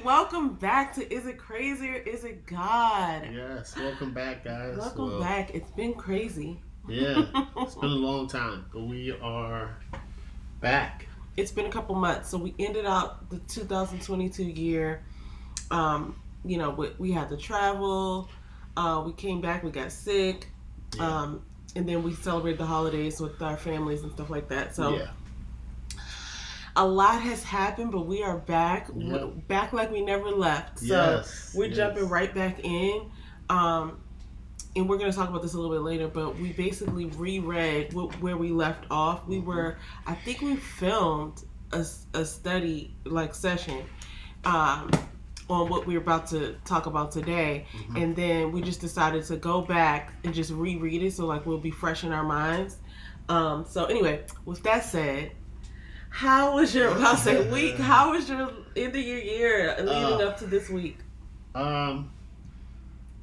welcome back to Is It Crazy or Is It God? Yes, welcome back, guys. Welcome back. It's been crazy. Yeah, it's been a long time, but we are back. It's been a couple months. So we ended out the 2022 year. We had to travel. We came back. We got sick. Yeah. And then we celebrated the holidays with our families and stuff like that. So Yeah. a lot has happened, but we are back. Yep. Back like we never left. So Yes, we're yes. jumping right back in. And we're going to talk about this a little bit later, but we basically reread where we left off. I think we filmed a study session on what we're about to talk about today. Mm-hmm. And then we just decided to go back and just reread it. So we'll be fresh in our minds. So anyway, with that said, how was your week? How was your end of your year leading up to this week?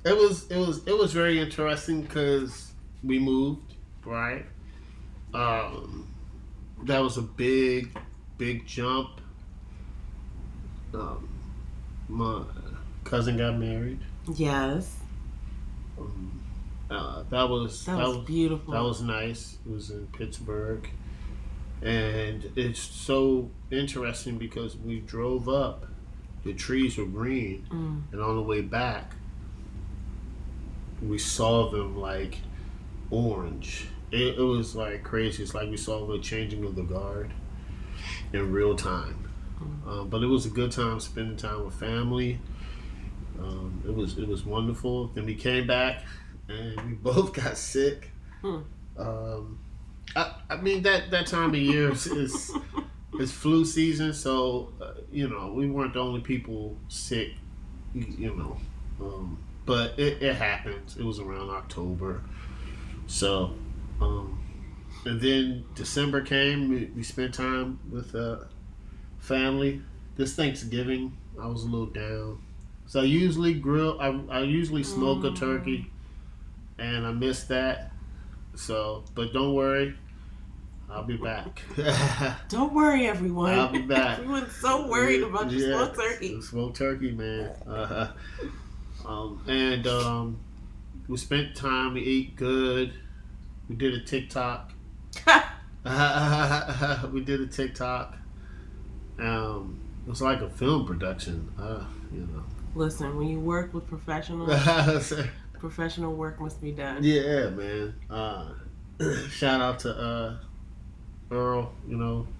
It was very interesting because we moved, right? That was a big jump. My cousin got married. Yes. That was beautiful. That was nice. It was in Pittsburgh. And it's so interesting because we drove up, the trees were green, and on the way back, we saw them like orange. It was like crazy. It's like we saw the changing of the guard in real time. But it was a good time spending time with family. It was wonderful. Then we came back and we both got sick. I mean that time of year is flu season, so we weren't the only people sick, but it happens. It was around October, so and then December came. We spent time with family. This Thanksgiving, I was a little down, so I usually grill. I usually smoke a turkey, and I missed that. So, but don't worry, I'll be back. Don't worry, everyone. I'll be back. Everyone's so worried about your smoked turkey. Smoked turkey, man. And we spent time. We ate good. We did a TikTok. We did a TikTok. It was like a film production. Listen, when you work with professionals, professional work must be done. Yeah, man. Shout out to Earl,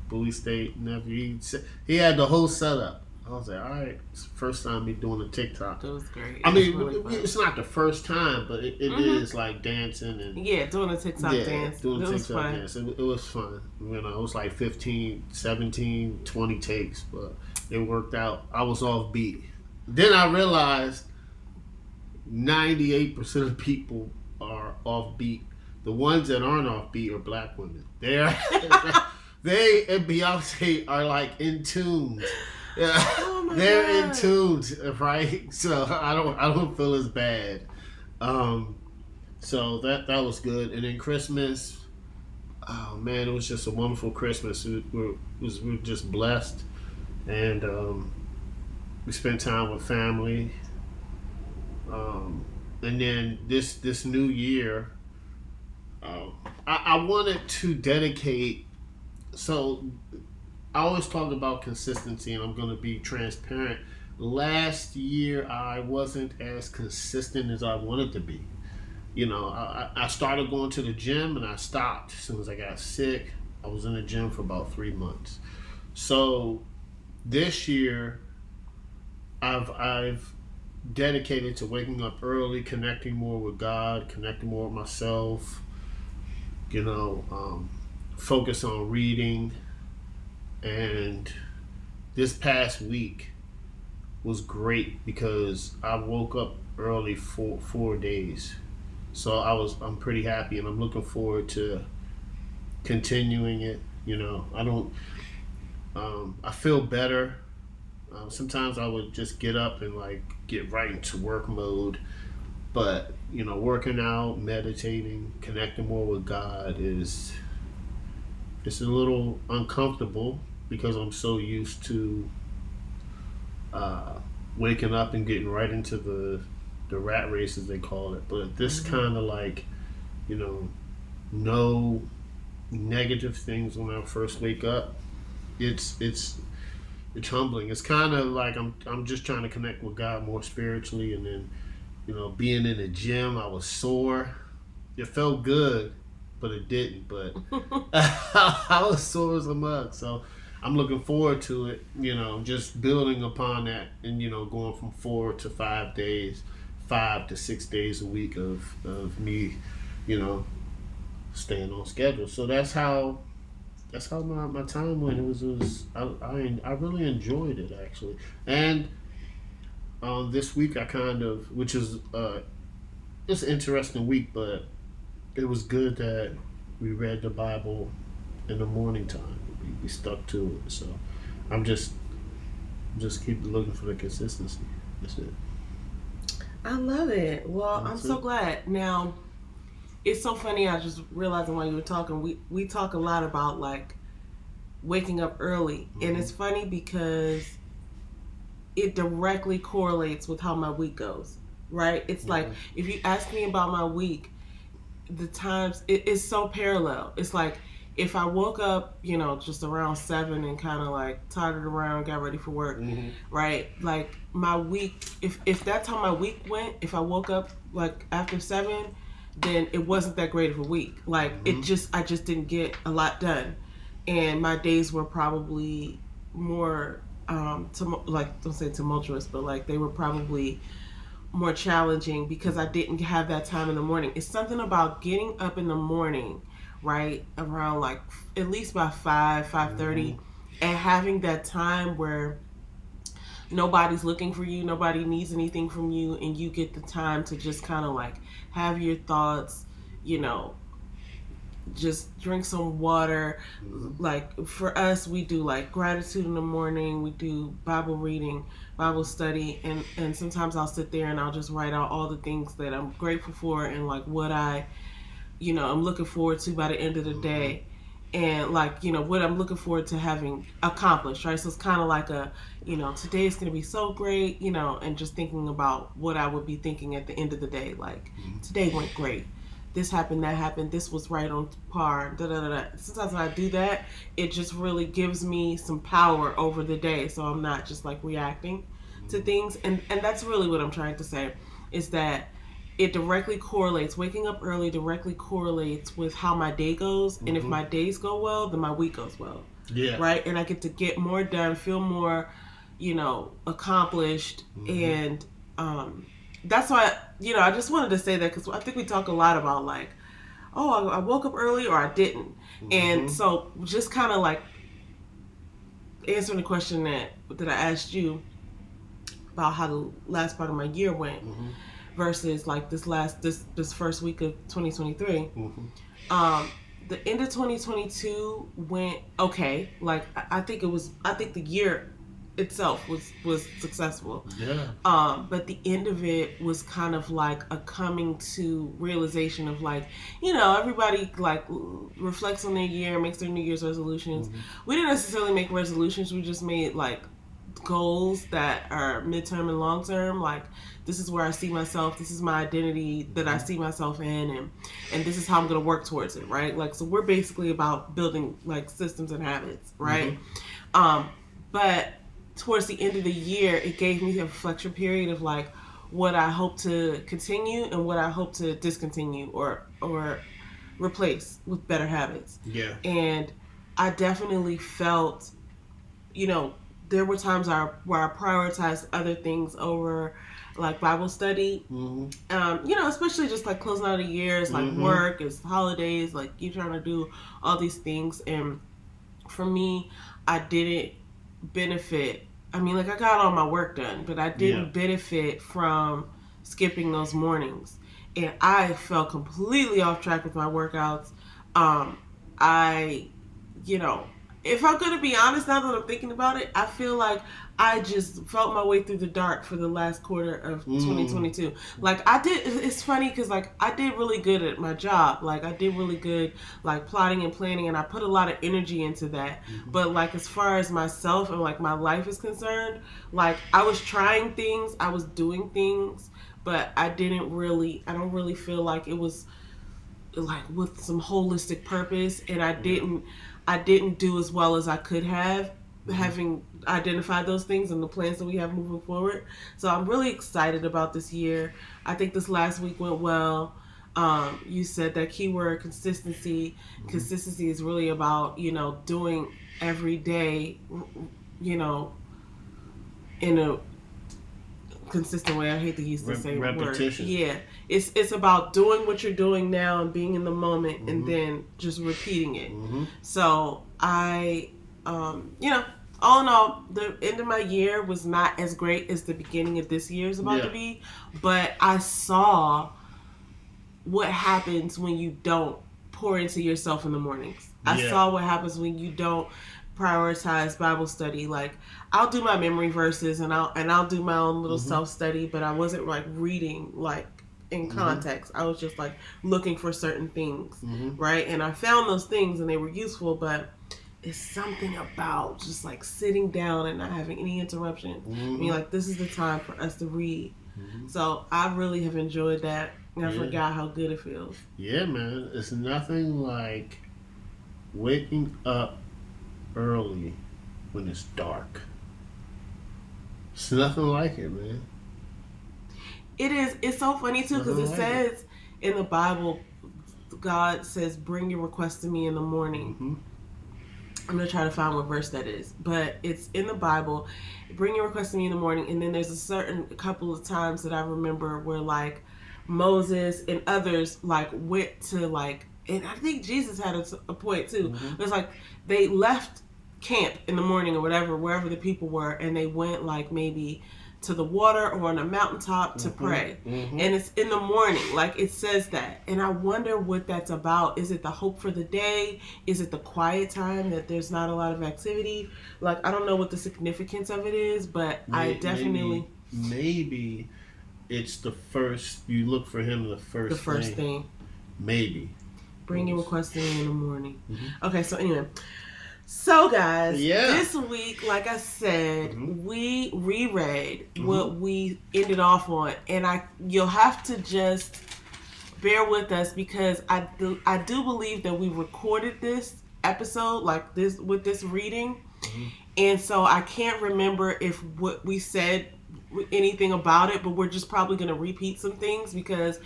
Bowie State nephew. He had the whole setup. I was like, all right, it's the first time me doing a TikTok. It was great. I mean, it's not the first time, but it is like dancing and doing a TikTok dance. Doing a TikTok dance. It was fun. It was like 15, 17, 20 takes, but it worked out. I was off beat. Then I realized 98% of people are off beat. The ones that aren't off beat are black women. They and Beyonce are like in tune. Oh They're God. in tune, right? So I don't feel as bad. So that was good. And then Christmas, oh man, it was just a wonderful Christmas. We were just blessed, and we spent time with family. And then this new year, I wanted to dedicate. So I always talk about consistency, and I'm going to be transparent. Last year, I wasn't as consistent as I wanted to be. I started going to the gym, and I stopped as soon as I got sick. I was in the gym for about 3 months. So this year, I've dedicated to waking up early, connecting more with God, connecting more with myself. Focus on reading. And this past week was great because I woke up early for 4 days. So I'm pretty happy, and I'm looking forward to continuing it. I feel better. Sometimes I would just get up and get right into work mode. But, working out, meditating, connecting more with God it's a little uncomfortable because I'm so used to waking up and getting right into the rat race, as they call it. But this kind of like, you know, no negative things when I first wake up. It's humbling. It's kind of like I'm just trying to connect with God more spiritually, and then, you know, being in the gym, I was sore. It felt good, but it didn't. But I was sore as a mug. So I'm looking forward to it. You know, just building upon that, and, you know, going from 4 to 5 days, 5 to 6 days a week of me, you know, staying on schedule. So that's how my time went. It was I really enjoyed it, actually. And this week I kind of, which is it's an interesting week, but it was good that we read the Bible in the morning time. We stuck to it. So I'm just keep looking for the consistency. That's it. I love it. Well, I'm so glad. Now, it's so funny. I just realizing while you were talking, we talk a lot about like waking up early, and it's funny because it directly correlates with how my week goes. Right? It's like if you ask me about my week, the times it's so parallel. It's like if I woke up, you know, just around 7 and kind of like tottered around, got ready for work, right? Like my week, if that's how my week went, if I woke up like after 7, then it wasn't that great of a week. Like I just didn't get a lot done, and my days were probably more like, don't say tumultuous, but like they were probably more challenging because I didn't have that time in the morning. It's something about getting up in the morning, right, around like at least by 5:30, and having that time where nobody's looking for you, nobody needs anything from you, and you get the time to just kind of like have your thoughts, you know, just drink some water. Like for us, we do like gratitude in the morning, we do Bible reading, Bible study, and sometimes I'll sit there and I'll just write out all the things that I'm grateful for and like what I'm looking forward to by the end of the day, and like, you know, what I'm looking forward to having accomplished, right? So it's kind of like today is going to be so great, you know, and just thinking about what I would be thinking at the end of the day, like today went great. This happened, that happened, this was right on par, da da da da. Sometimes when I do that, it just really gives me some power over the day, so I'm not just like reacting to things. And that's really what I'm trying to say, is that it directly correlates. Waking up early directly correlates with how my day goes, and if my days go well, then my week goes well. Yeah. Right? And I get to get more done, feel more, you know, accomplished, and that's why, you know, I just wanted to say that because I think we talk a lot about like, oh, I woke up early or I didn't. And so just kind of like answering the question that I asked you about how the last part of my year went versus like this first week of 2023. The end of 2022 went okay. Like I think the year itself was successful. Yeah. But the end of it was kind of like a coming to realization of like, you know, everybody like reflects on their year, makes their New Year's resolutions. We didn't necessarily make resolutions. We just made like goals that are midterm and long term. Like, this is where I see myself. This is my identity that I see myself in, and this is how I'm going to work towards it. Right. Like, so we're basically about building like systems and habits. Right. But towards the end of the year, it gave me a reflection period of like what I hope to continue and what I hope to discontinue or replace with better habits. Yeah. And I definitely felt, you know, there were times where I prioritized other things over like Bible study. You know, especially just like closing out of the year, it's like work, it's holidays, like you're trying to do all these things. And for me, I didn't benefit. I mean, like I got all my work done, but I didn't benefit from skipping those mornings. And I fell completely off track with my workouts. I, you know, if I'm gonna be honest, now that I'm thinking about it, I feel like I just felt my way through the dark for the last quarter of 2022. Like I did, it's funny because like I did really good at my job. Like I did really good, like plotting and planning, and I put a lot of energy into that. But like as far as myself and like my life is concerned, like I was trying things, I was doing things, but I don't really feel like it was like with some holistic purpose, and I didn't do as well as I could have, having identified those things and the plans that we have moving forward. So I'm really excited about this year. I think this last week went well. You said that keyword consistency. Consistency is really about, doing every day, in a consistent way. I hate to use the same repetition. word. Yeah. It's about doing what you're doing now and being in the moment and then just repeating it. So I, all in all, the end of my year was not as great as the beginning of this year is about to be, but I saw what happens when you don't pour into yourself in the mornings. I saw what happens when you don't prioritize Bible study. Like I'll do my memory verses and I'll do my own little self-study, but I wasn't like reading like in context. I was just like looking for certain things, right? And I found those things and they were useful, but it's something about just like sitting down and not having any interruption. I mean, like this is the time for us to read. So I really have enjoyed that, and I forgot how good it feels. Yeah, man. It's nothing like waking up early when it's dark. It's nothing like it, man. It is. It's so funny too because it says in the Bible, God says, "Bring your request to me in the morning." I'm gonna try to find what verse that is, but it's in the Bible. Bring your request to me in the morning, and then there's a couple of times that I remember where like Moses and others like went to like, and I think Jesus had a point too. It was like they left camp in the morning or whatever, wherever the people were, and they went like maybe to the water or on a mountaintop to pray. And it's in the morning, like it says that. And I wonder what that's about. Is it the hope for the day? Is it the quiet time that there's not a lot of activity? Like I don't know what the significance of it is, but I definitely maybe it's the first, you look for him the first thing. Maybe. Bring your request in the morning. Okay, so anyway. So guys, this week, like I said, we reread what we ended off on, and you'll have to just bear with us because I do believe that we recorded this episode like this with this reading, and so I can't remember if what we said anything about it, but we're just probably going to repeat some things because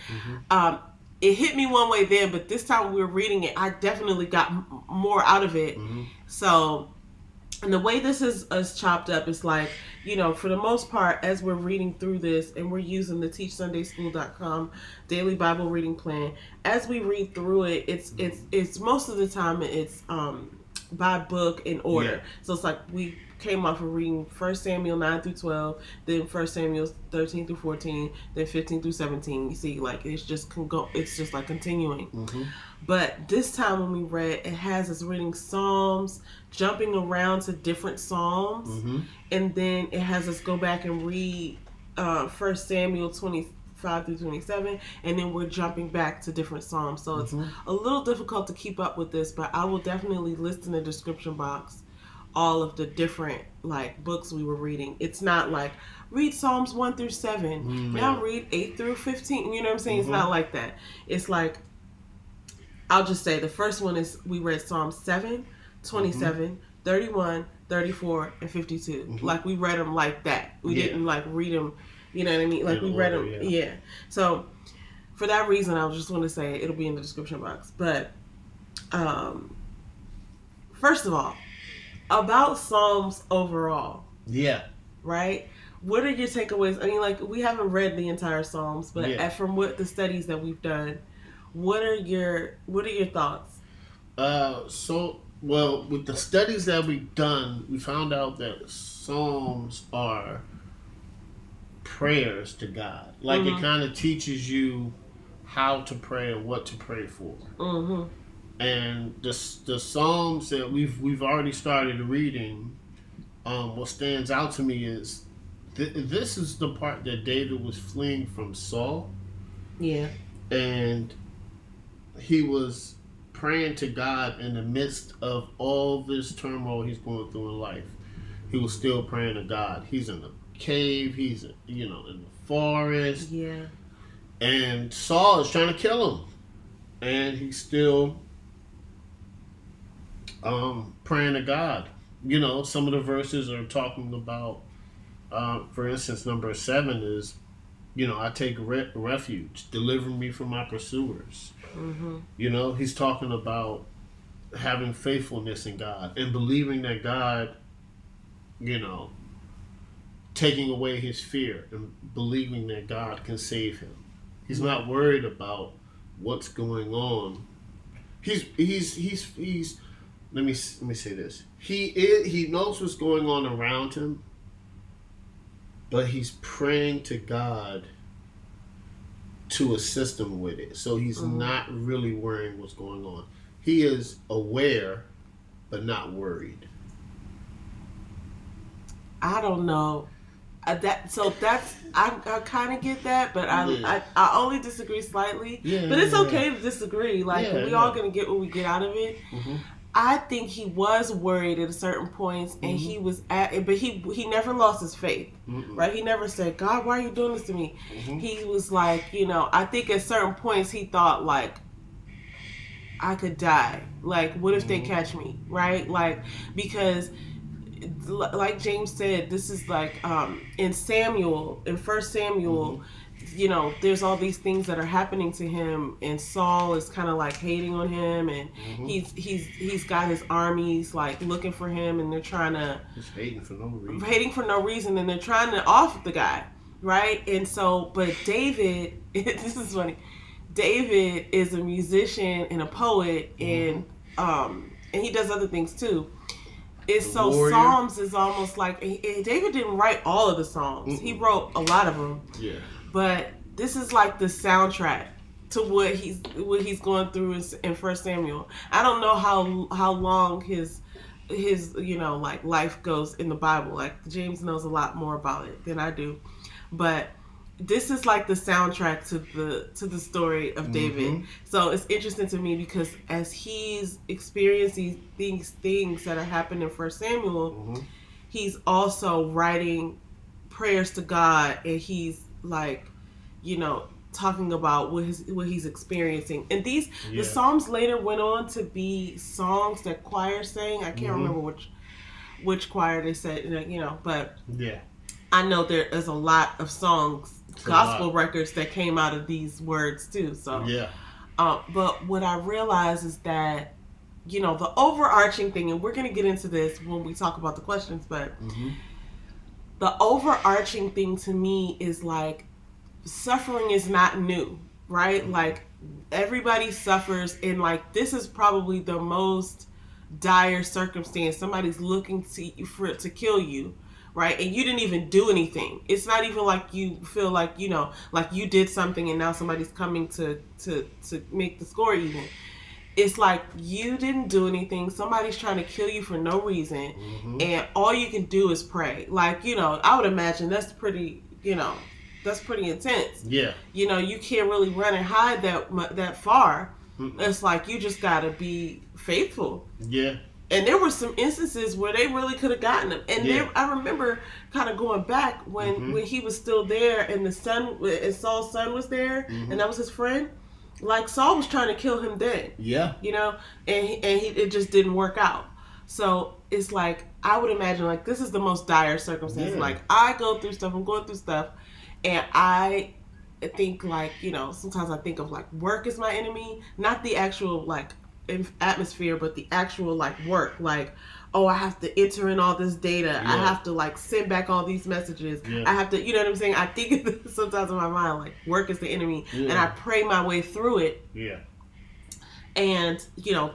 it hit me one way then, but this time we were reading it, I definitely got more out of it. So, and the way this is chopped up is like, for the most part, as we're reading through this, and we're using the teachsundayschool.com daily Bible reading plan, as we read through it, it's most of the time it's by book in order. So it's like we came off of reading 1 Samuel 9 through 12, then 1 Samuel 13 through 14, then 15 through 17. You see, like it's just like continuing. But this time when we read, it has us reading Psalms, jumping around to different Psalms, and then it has us go back and read 1 Samuel 25 through 27, and then we're jumping back to different Psalms. So it's a little difficult to keep up with this, but I will definitely list in the description box all of the different like books we were reading. It's not like read Psalms 1 through 7, now read 8 through 15. You know what I'm saying? It's not like that. It's like, I'll just say the first one is we read Psalms 7, 27, 31, 34, and 52. Like we read them like that. We didn't like read them, you know what I mean? Like we read them, So for that reason, I just want to say it'll be in the description box. But first of all, about Psalms overall. Right? What are your takeaways? I mean, like, we haven't read the entire Psalms, but from what the studies that we've done, what are your thoughts? Well, with the studies that we've done, we found out that Psalms are prayers to God. Like it kind of teaches you how to pray and what to pray for. And the Psalms that we've already started reading, what stands out to me is this is the part that David was fleeing from Saul. Yeah. And he was praying to God in the midst of all this turmoil he's going through in life. He was still praying to God. He's in the cave. He's in the forest. Yeah. And Saul is trying to kill him, and he's still praying to God. Some of the verses are talking about, for instance, number 7 is, I take refuge, deliver me from my pursuers. Mm-hmm. He's talking about having faithfulness in God and believing that God, taking away his fear and believing that God can save him. He's not worried about what's going on. He's let me say this. He knows what's going on around him, but he's praying to God to assist him with it. So he's not really worrying what's going on. He is aware, but not worried. I don't know. I kind of get that, but I only disagree slightly. But it's okay to disagree. We all gonna get what we get out of it. Mm-hmm. I think he was worried at a certain points, and he was but he never lost his faith, right? He never said, "God, why are you doing this to me?" He was like, I think at certain points he thought like, I could die. Like, what if they catch me, right? Like, because like James said, this is like in First Samuel, there's all these things that are happening to him, and Saul is kind of like hating on him, and he's got his armies like looking for him, and they're trying to hating for no reason, and they're trying to off the guy, right? And so, but David, this is funny. David is a musician and a poet, and he does other things too. Psalms is almost like David didn't write all of the Psalms. He wrote a lot of them. Yeah. But this is like the soundtrack to what he's going through in First Samuel. I don't know how long his like life goes in the Bible. Like James knows a lot more about it than I do, but this is like the soundtrack to the story of David. So it's interesting to me because as he's experiencing these things that are happening in First Samuel, he's also writing prayers to God, and he's like, talking about what he's experiencing. And the Psalms later went on to be songs that choirs sang. I can't remember which choir they said, but I know there is a lot of songs, gospel records that came out of these words too. So but what I realize is that the overarching thing, and we're going to get into this when we talk about the questions, but the overarching thing to me is like, suffering is not new, right? Like, everybody suffers, and like, this is probably the most dire circumstance. Somebody's looking to kill you, right? And you didn't even do anything. It's not even like you feel like, like you did something and now somebody's coming to make the score even. It's like you didn't do anything. Somebody's trying to kill you for no reason, and all you can do is pray. Like, I would imagine that's pretty, that's pretty intense. Yeah. You can't really run and hide that far. It's like you just got to be faithful. Yeah. And there were some instances where they really could have gotten him. And I remember kind of going back when he was still there, and and Saul's son was there, and that was his friend. Like, Saul was trying to kill him then. Yeah. It just didn't work out. So it's like, I would imagine, like, this is the most dire circumstance. Yeah. Like, I'm going through stuff, and I think, like, sometimes I think of, like, work is my enemy, not the actual, like, atmosphere, but the actual, like, work. Like, oh, I have to enter in all this data. Yeah. I have to, like, send back all these messages. Yeah. I have to, you know what I'm saying? I think sometimes in my mind, like, work is the enemy, and I pray my way through it. Yeah. And,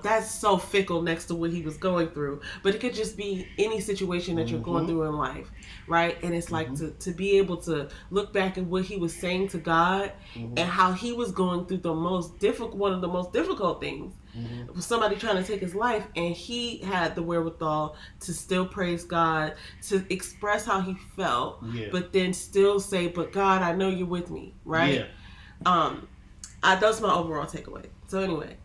that's so fickle next to what he was going through. But it could just be any situation that you're going through in life, right? And it's like to be able to look back at what he was saying to God, and how he was going through one of the most difficult things. somebody trying to take his life, and he had the wherewithal to still praise God, to express how he felt, but then still say, "But God, I know you're with me," right? That's my overall takeaway. So anyway,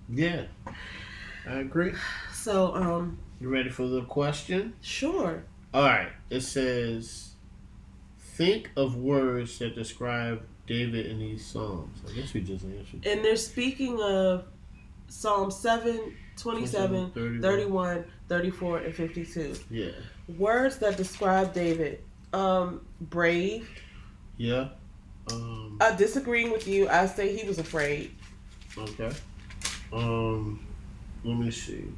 I agree. So you ready for the question? Sure. All right. It says, think of words that describe David in these Psalms. I guess we just answered. And they're speaking of Psalm 7, 27, 31, 34, and 52. Yeah. Words that describe David. Brave. Yeah. Disagreeing with you, I say he was afraid. Okay. Let me see.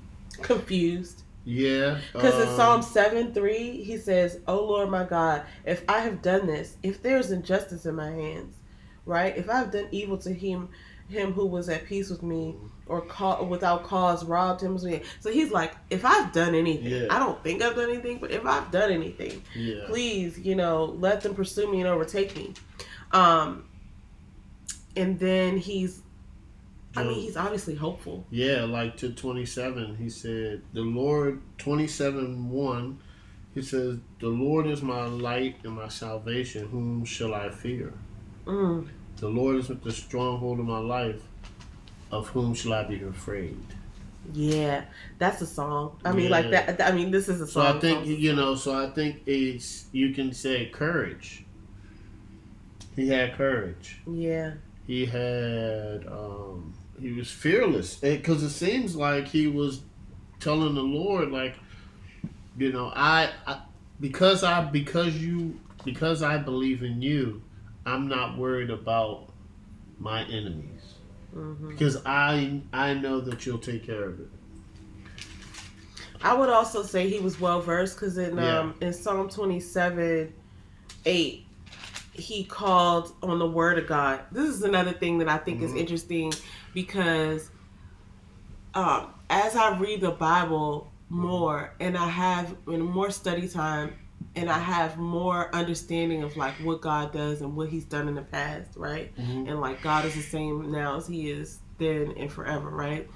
Confused. Yeah. Because in Psalm 7:3, he says, "Oh Lord my God, if I have done this, if there is injustice in my hands, right? If I have done evil to him who was at peace with me, or without cause robbed him." So he's like, if I've done anything, I don't think I've done anything, but if I've done anything, please, let them pursue me and overtake me. And then he's obviously hopeful. Yeah, like to 27, he said, the Lord, 27:1, he says, the Lord is my light and my salvation. Whom shall I fear? The Lord is the stronghold of my life. Of whom shall I be afraid? Yeah, that's a song. I mean, like that. I mean, this is a song. So I think, I think it's, you can say courage. He had courage. Yeah. He had, he was fearless. Because it seems like he was telling the Lord, like, because I believe in you, I'm not worried about my enemies. Because I know that you'll take care of it. I would also say he was well versed, because in Psalm 27:8, he called on the word of God. This is another thing that I think is interesting, because as I read the Bible more, and I have more study time, and I have more understanding of like what God does and what he's done in the past, right? And like God is the same now as he is then and forever, right?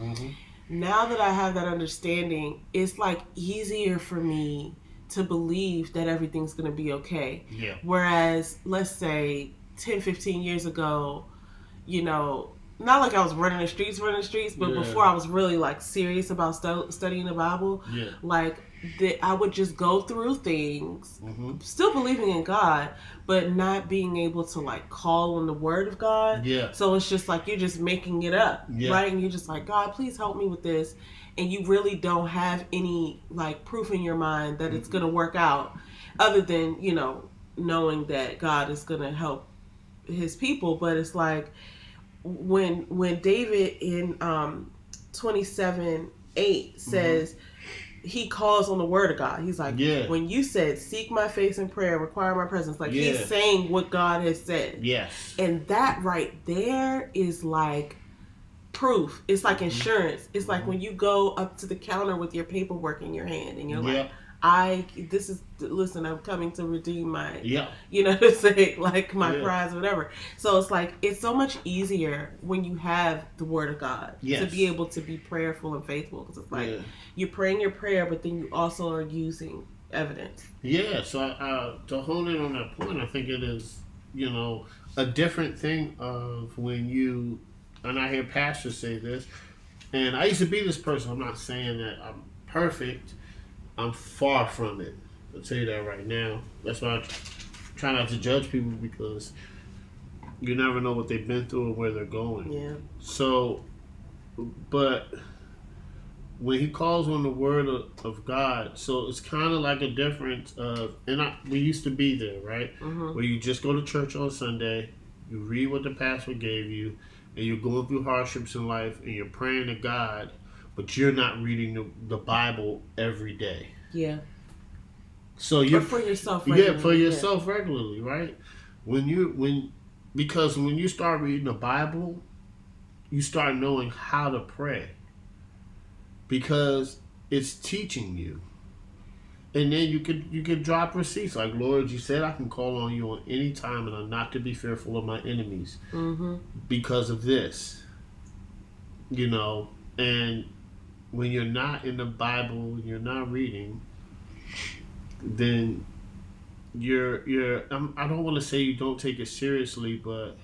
Now that I have that understanding, it's like easier for me to believe that everything's going to be okay. Whereas, let's say 10, 15 years ago, not like I was running the streets, but before I was really like serious about studying the Bible, like I would just go through things, still believing in God, but not being able to like call on the word of God. So it's just like you're just making it up, right? And you're just like, God, please help me with this. And you really don't have any like proof in your mind that it's going to work out, other than, knowing that God is going to help his people. But it's like, when David in 27:8 says he calls on the word of God, he's like, when you said seek my face in prayer, require my presence, like he's saying what God has said. And that right there is like proof. It's like insurance. It's like when you go up to the counter with your paperwork in your hand and you're like, listen, I'm coming to redeem my, to say like my prize or whatever. So it's like, it's so much easier when you have the word of God to be able to be prayerful and faithful. Because it's like, you're praying your prayer, but then you also are using evidence. So to hone in on that point, I think it is, a different thing of when you, and I hear pastors say this, and I used to be this person. I'm not saying that I'm perfect. I'm far from it. I'll tell you that right now. That's why I try not to judge people, because you never know what they've been through or where they're going. So, but when he calls on the word of God, so it's kind of like a difference of, we used to be there, right? Where you just go to church on Sunday, you read what the pastor gave you, and you're going through hardships in life, and you're praying to God, but you're not reading the Bible every day. So you're for yourself regularly. For yourself regularly, right? Because when you start reading the Bible, you start knowing how to pray, because it's teaching you. And then you could drop receipts like, Lord, you said I can call on you on any time, and I'm not to be fearful of my enemies because of this. And when you're not in the Bible, you're not reading, then I don't want to say you don't take it seriously, but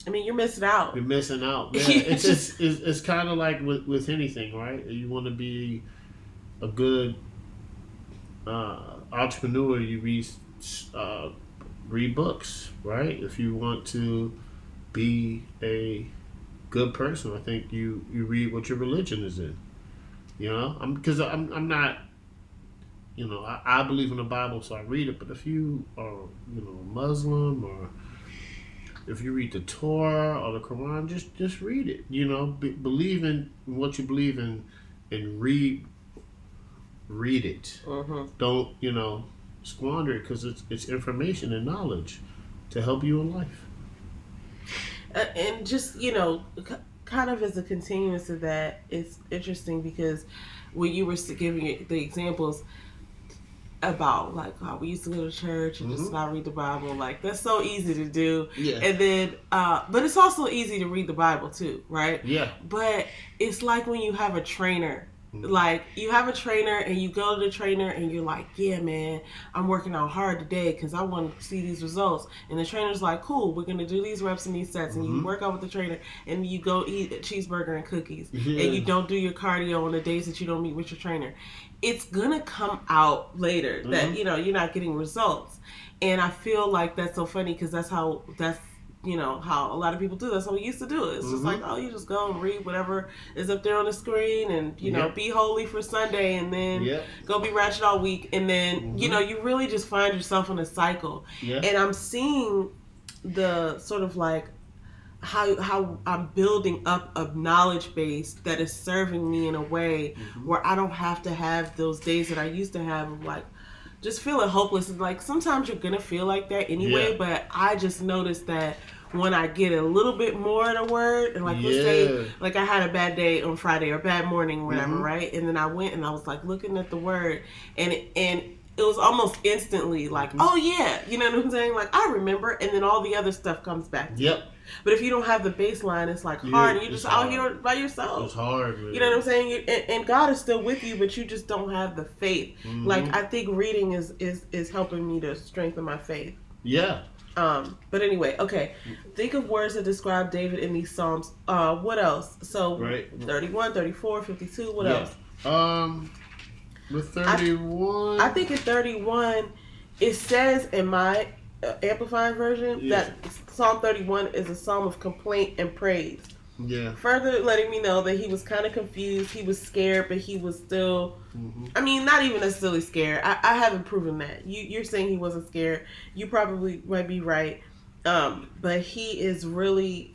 I mean, you're missing out. You're missing out. Yeah, it's kind of like with anything, right? You want to be a good entrepreneur, you read books, right? If you want to be a good person, I think you read what your religion is in. You know, I'm not. You know, I believe in the Bible, so I read it. But if you are, Muslim, or if you read the Torah or the Quran, just read it. You know, believe in what you believe in, and read it. Don't squander it, because it's information and knowledge to help you in life. And just kind of as a continuance of that, it's interesting because when you were giving the examples about like how we used to go to church and just not read the Bible, like that's so easy to do. Yeah. And then but it's also easy to read the Bible too, right? Yeah. But it's like when you have a trainer. Like you have a trainer and you go to the trainer and you're like, yeah man, I'm working out hard today because I want to see these results. And the trainer's like, cool, we're going to do these reps and these sets. And you work out with the trainer and you go eat a cheeseburger and cookies. And you don't do your cardio on the days that you don't meet with your trainer. It's going to come out later that, you're not getting results. And I feel like that's so funny because that's how a lot of people do. That's how we used to do it. It's just like, you just go and read whatever is up there on the screen and, be holy for Sunday and then go be ratchet all week. And then, you really just find yourself in a cycle. Yeah. And I'm seeing the sort of like how I'm building up a knowledge base that is serving me in a way where I don't have to have those days that I used to have of like, just feeling hopeless. And like sometimes you're gonna feel like that anyway, but I just noticed that when I get a little bit more in a word, and like let's say like I had a bad day on Friday or bad morning, whatever, right? And then I went and I was like looking at the word, and it was almost instantly like, oh yeah, you know what I'm saying? Like I remember, and then all the other stuff comes back. Yep. But if you don't have the baseline, it's like hard, and you're just out here by yourself. It's hard, man. You know what I'm saying? And God is still with you, but you just don't have the faith. Like I think reading is helping me to strengthen my faith. Yeah. But anyway, okay. Think of words that describe David in these Psalms. What else? So 31, 34, 52. What else? With 31, I think in 31, it says in my amplified version that Psalm 31 is a psalm of complaint and praise. Yeah. Further letting me know that he was kind of confused. He was scared, but he was still, I mean, not even necessarily scared. I haven't proven that. You're saying he wasn't scared. You probably might be right. But he is really,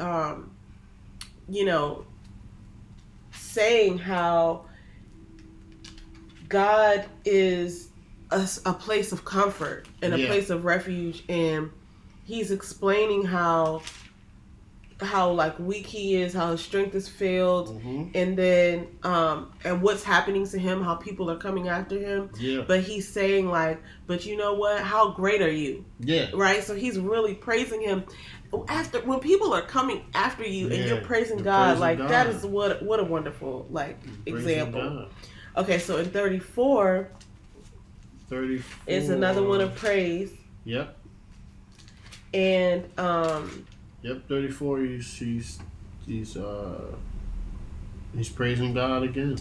saying how God is a place of comfort and a place of refuge, and he's explaining how like weak he is, how his strength is failed, and then and what's happening to him, how people are coming after him. But he's saying like, but you know what, how great are you? Right. So he's really praising him after when people are coming after you and you're praising God. Like God. That is what a wonderful like example. God. Okay, so in 34 is another one of praise. Yep. And 34 he's praising God again.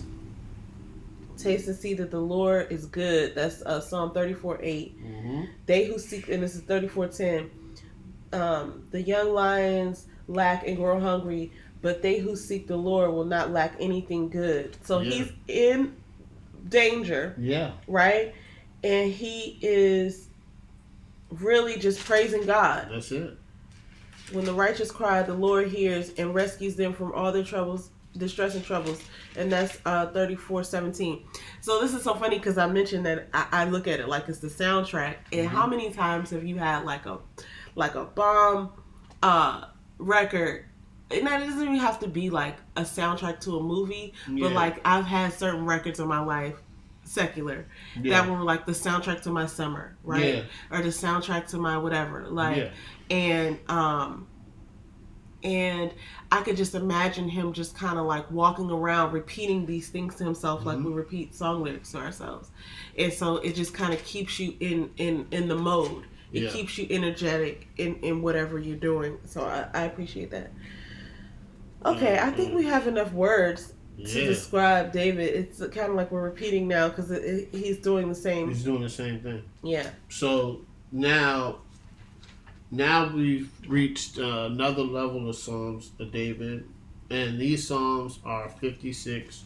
Taste and see that the Lord is good. That's Psalm 34:8. They who seek, and this is 34:10. The young lions lack and grow hungry, but they who seek the Lord will not lack anything good. So he's in danger. Yeah. Right? And he is really just praising God. That's it. When the righteous cry, the Lord hears and rescues them from all their troubles, distress and troubles. And that's 34:17. So this is so funny because I mentioned that I look at it like it's the soundtrack. And how many times have you had like a bomb record? And that doesn't even have to be like a soundtrack to a movie, but like I've had certain records in my life, secular, that were like the soundtrack to my summer, right? Or the soundtrack to my whatever, like, and And I could just imagine him just kind of like walking around repeating these things to himself, like we repeat song lyrics to ourselves. And so it just kind of keeps you in the mode. It keeps you energetic in whatever you're doing. So I appreciate that. Okay, I think we have enough words to describe David. It's kind of like we're repeating now because he's doing the same. He's doing the same thing. Yeah. So now we've reached another level of Psalms of David, and these Psalms are 56,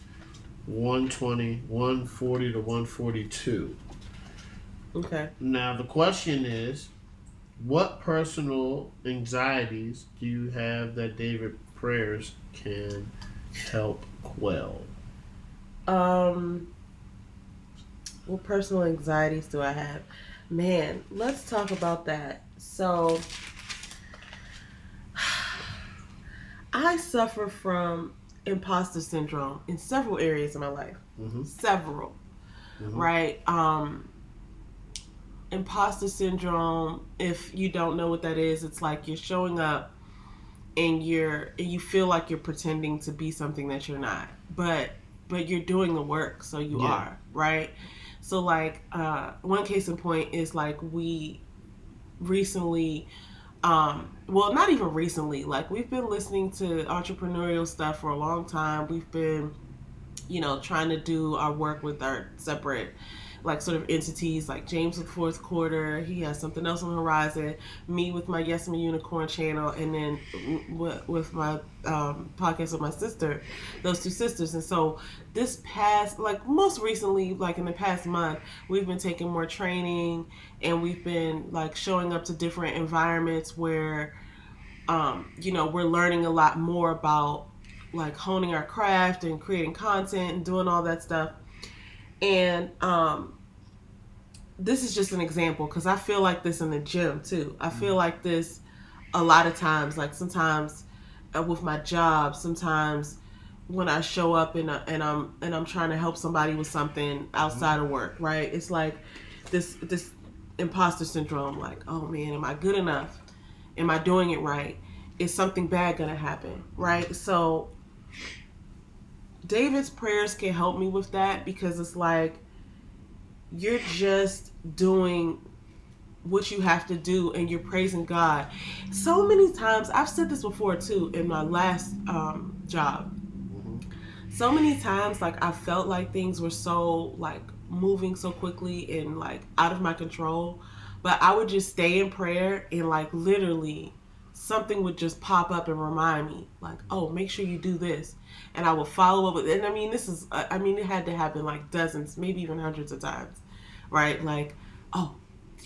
120, 140 to 142. Okay. Now the question is, what personal anxieties do you have that David prayers can help quell? What personal anxieties do I have? Man, let's talk about that. So, I suffer from imposter syndrome in several areas of my life. Several. Right? Imposter syndrome, if you don't know what that is, it's like you're showing up and you feel like you're pretending to be something that you're not. But you're doing the work, so you are, right? So like one case in point is like we recently well, not even recently, like we've been listening to entrepreneurial stuff for a long time. We've been, trying to do our work with our separate like sort of entities, like James with Fourth Quarter. He has something else on the horizon. Me with my Yes I'm a Unicorn channel, and then with my podcast with my sister, those two sisters. And so this past, like most recently, like in the past month, we've been taking more training, and we've been like showing up to different environments where, we're learning a lot more about like honing our craft and creating content and doing all that stuff. And this is just an example because I feel like this in the gym too. I feel like this a lot of times, like sometimes with my job, sometimes when I show up and I'm trying to help somebody with something outside of work, right? It's like this imposter syndrome, like, oh man, am I good enough? Am I doing it right? Is something bad gonna happen, right? So David's prayers can help me with that because it's like you're just doing what you have to do and you're praising God. So many times, I've said this before too in my last job. So many times, like I felt like things were so like moving so quickly and like out of my control, but I would just stay in prayer and like literally something would just pop up and remind me like, oh, make sure you do this. And I will follow up with it. And I mean, it had to happen like dozens, maybe even hundreds of times, right? Like, oh,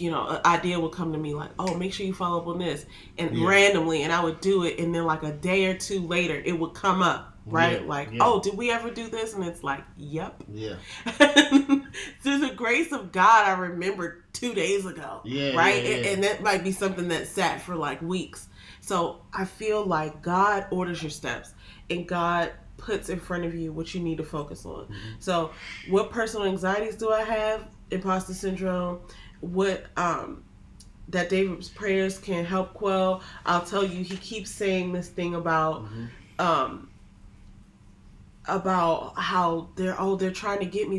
an idea would come to me like, oh, make sure you follow up on this. And randomly, and I would do it. And then like a day or two later, it would come up, right? Oh, did we ever do this? And it's like, yep. Yeah. Through the grace of God, I remembered 2 days ago, right? And that might be something that sat for like weeks. So I feel like God orders your steps and God puts in front of you what you need to focus on. So what personal anxieties do I have? Imposter syndrome. What that David's prayers can help quell. I'll tell you, he keeps saying this thing about how they're trying to get me,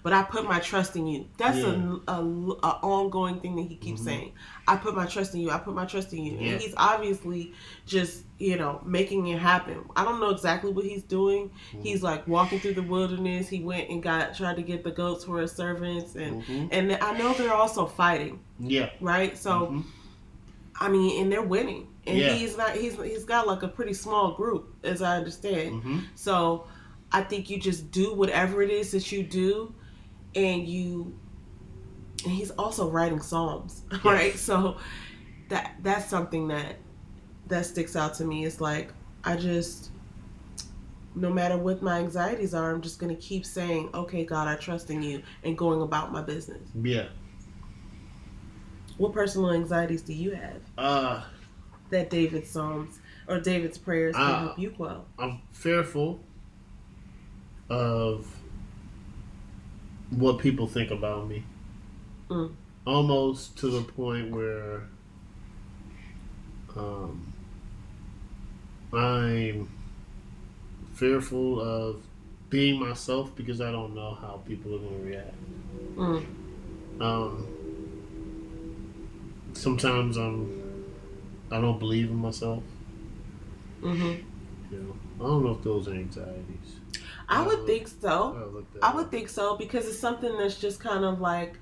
but I put my trust in you. That's an ongoing thing that he keeps saying. I put my trust in you. And he's obviously just making it happen. I don't know exactly what he's doing. He's like walking through the wilderness. He went and tried to get the goats for his servants, and I know they're also fighting. Yeah. Right. So I mean, and they're winning. And he's got like a pretty small group, as I understand. So I think you just do whatever it is that you do, and he's also writing psalms, right? So that's something that sticks out to me. It's like no matter what my anxieties are, I'm just gonna keep saying, okay, God, I trust in you, and going about my business. Yeah. What personal anxieties do you have? That David's psalms or David's prayers can help you quell? I'm fearful of what people think about me. Almost to the point where I'm fearful of being myself because I don't know how people are going to react. Um, Sometimes I don't believe in myself. You know, I don't know if those are anxieties. I would think so. I would think so because it's something that's just kind of like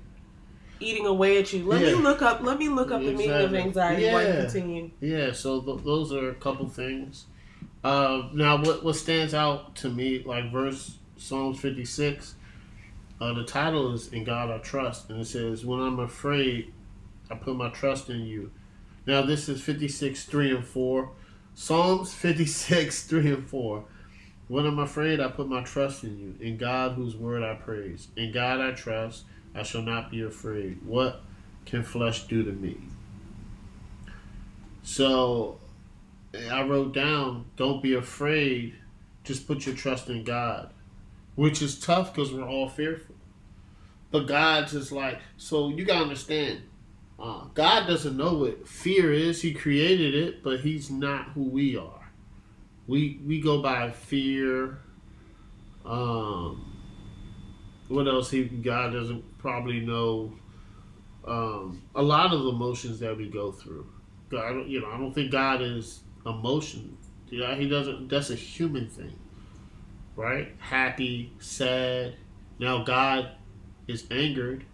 eating away at you. Let me look up the meaning of anxiety while you continue. Yeah, so those are a couple things. Now, what stands out to me, like Psalms 56, the title is "In God I Trust," and it says, "When I'm afraid, I put my trust in you." Now, this is 56:3-4. Psalms 56:3-4. When I'm afraid, I put my trust in you. In God, whose word I praise. In God I trust. I shall not be afraid. What can flesh do to me? So I wrote down, don't be afraid. Just put your trust in God. Which is tough because we're all fearful. But God's just like, so you got to understand, God doesn't know what fear is. He created it, but he's not who we are. We go by fear. What else? God doesn't probably know a lot of emotions that we go through. God, I don't think God is emotion. He doesn't. That's a human thing, right? Happy, sad. Now God is angered,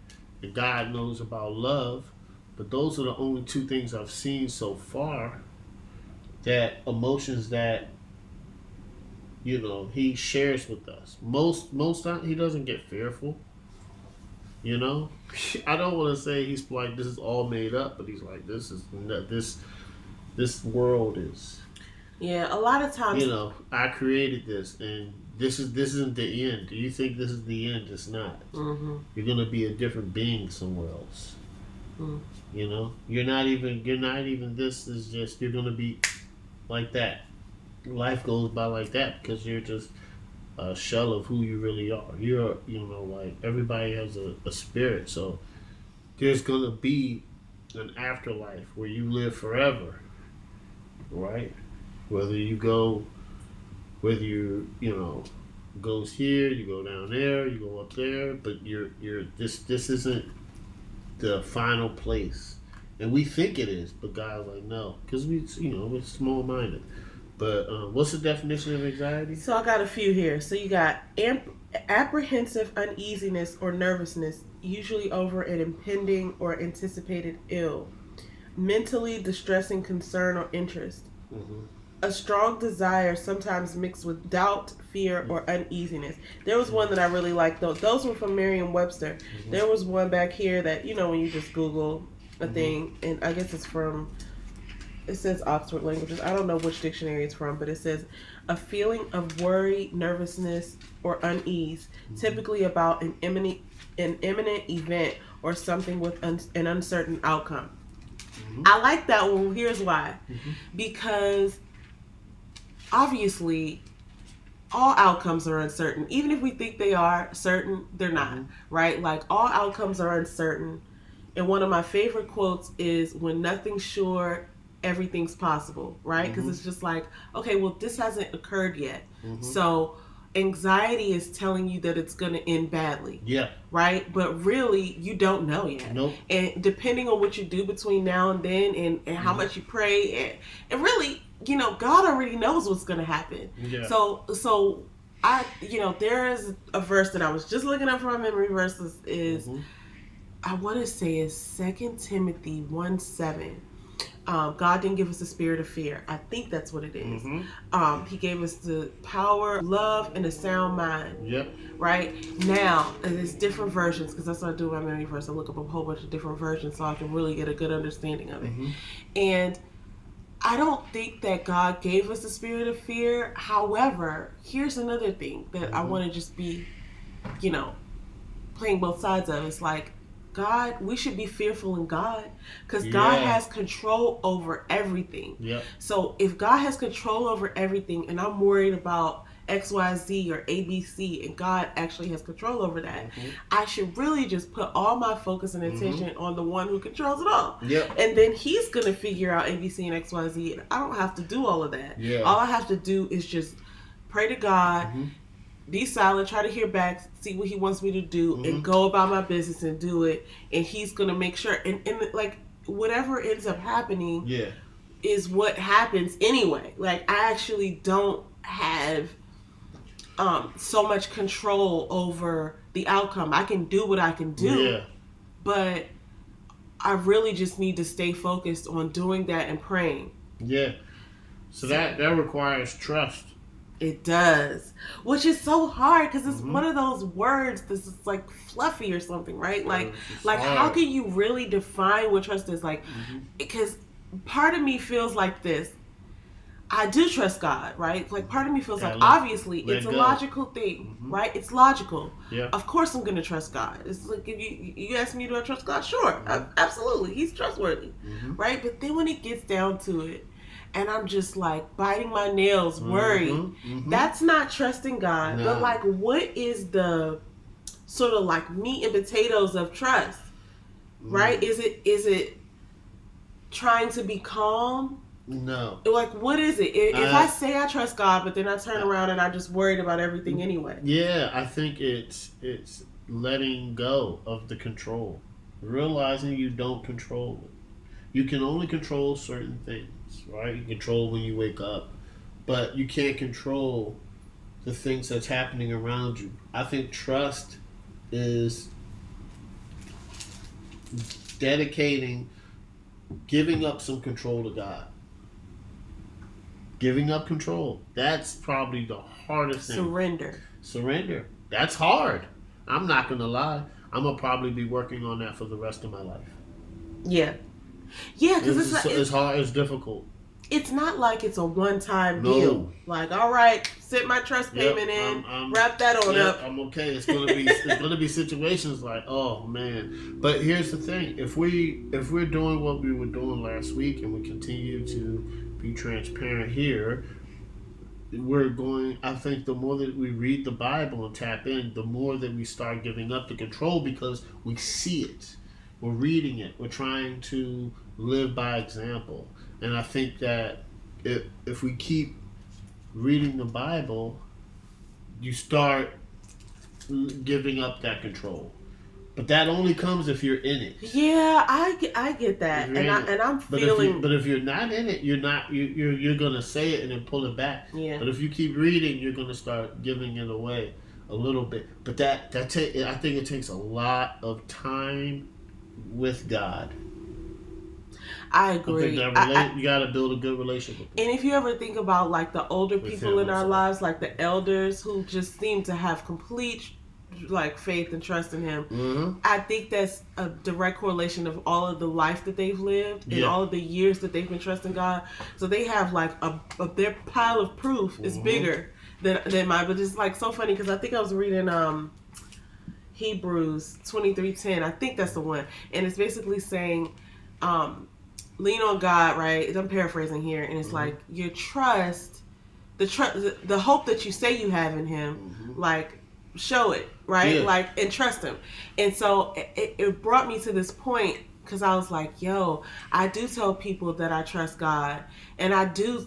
and God knows about love. But those are the only two things I've seen so far. That emotions that he shares with us. Most time he doesn't get fearful. I don't want to say he's like this is all made up, but he's like this world is. Yeah, a lot of times. I created this, and this isn't the end. Do you think this is the end? It's not. Mm-hmm. You're gonna be a different being somewhere else. Mm. You're not even. This is just you're gonna be like that. Life goes by like that because you're just a shell of who you really are. You're, like everybody has a spirit, so there's gonna be an afterlife where you live forever, right? Whether you goes here, you go down there, you go up there, but this isn't the final place, and we think it is, but God's like no, because we're small minded. But what's the definition of anxiety? So I got a few here. So you got apprehensive uneasiness or nervousness, usually over an impending or anticipated ill. Mentally distressing concern or interest. Mm-hmm. A strong desire, sometimes mixed with doubt, fear, or uneasiness. There was one that I really liked. Those were from Merriam-Webster. Mm-hmm. There was one back here that, when you just Google a thing, and I guess it says Oxford Languages. I don't know which dictionary it's from, but it says a feeling of worry, nervousness, or unease, typically about an imminent event or something with an uncertain outcome. Mm-hmm. I like that one. Here's why. Mm-hmm. Because obviously all outcomes are uncertain. Even if we think they are certain, they're not, right? Like all outcomes are uncertain. And one of my favorite quotes is, when nothing's sure, everything's possible, right? Because it's just like, okay, well, this hasn't occurred yet. Mm-hmm. So anxiety is telling you that it's going to end badly. Yeah. Right? But really, you don't know yet. Nope. And depending on what you do between now and then and how much you pray, and really, God already knows what's going to happen. Yeah. So I, there is a verse that I was just looking up for my memory verses is, I want to say is 2 Timothy 1:7. God didn't give us a spirit of fear. I think that's what it is. Mm-hmm. He gave us the power, love, and a sound mind. Yep. Right? Now, there's different versions, because that's what I do with my memory verse. I look up a whole bunch of different versions so I can really get a good understanding of it. Mm-hmm. And I don't think that God gave us the spirit of fear. However, here's another thing that I want to just be, playing both sides of. It's like, God, we should be fearful in God because God has control over everything. Yep. So if God has control over everything and I'm worried about XYZ or ABC and God actually has control over that, I should really just put all my focus and attention on the one who controls it all. Yep. And then he's going to figure out ABC and XYZ. And I don't have to do all of that. Yeah. All I have to do is just pray to God, be silent, try to hear back, see what he wants me to do, and go about my business and do it. And he's going to make sure. And like, whatever ends up happening is what happens anyway. Like, I actually don't have so much control over the outcome. I can do what I can do, but I really just need to stay focused on doing that and praying. Yeah. So that requires trust. It does, which is so hard because it's one of those words that's just like fluffy or something, right? Like how can you really define what trust is? Like, because part of me feels like this. I do trust God, right? Like, part of me feels like, obviously, it's a logical thing, right? It's logical. Yeah. Of course I'm going to trust God. It's like, if you ask me, do I trust God? Sure. Absolutely. He's trustworthy, right? But then when it gets down to it, and I'm just, like, biting my nails, worried, that's not trusting God. No. But, like, what is the sort of, like, meat and potatoes of trust, right? Is it trying to be calm? No. Like, what is it? If I say I trust God, but then I turn around and I'm just worried about everything anyway. Yeah, I think it's letting go of the control. Realizing you don't control it. You can only control certain things, right? You control when you wake up, but you can't control the things that's happening around you. I think trust is giving up some control to God. Giving up control. That's probably the hardest thing. Surrender. That's hard. I'm not going to lie. I'm going to probably be working on that for the rest of my life. Yeah. Yeah, because it's hard. It's difficult. It's not like it's a one-time deal. Like, all right, send my trust payment in, wrap that on up. I'm okay. It's going to be situations like, oh man. But here's the thing: if we're doing what we were doing last week, and we continue to be transparent here, I think the more that we read the Bible and tap in, the more that we start giving up the control because we see it. We're reading it. We're trying to live by example. And I think that if we keep reading the Bible, you start giving up that control. But that only comes if you're in it. Yeah, I get that, and I'm feeling. But if you're not in it, you're gonna say it and then pull it back. Yeah. But if you keep reading, you're gonna start giving it away a little bit. But I think it takes a lot of time with God. I agree. I think you got to build a good relationship with them. And if you ever think about like the older people in our lives, like the elders who just seem to have complete like faith and trust in him, I think that's a direct correlation of all of the life that they've lived and all of the years that they've been trusting God. So they have like their pile of proof is bigger than mine. But it's like so funny because I think I was reading Hebrews 23:10. I think that's the one, and it's basically saying lean on God, right? I'm paraphrasing here, and it's like your trust, the hope that you say you have in him, like show it, right? Like, and trust him. And so it brought me to this point because I was like, yo, I do tell people that I trust God, and I do,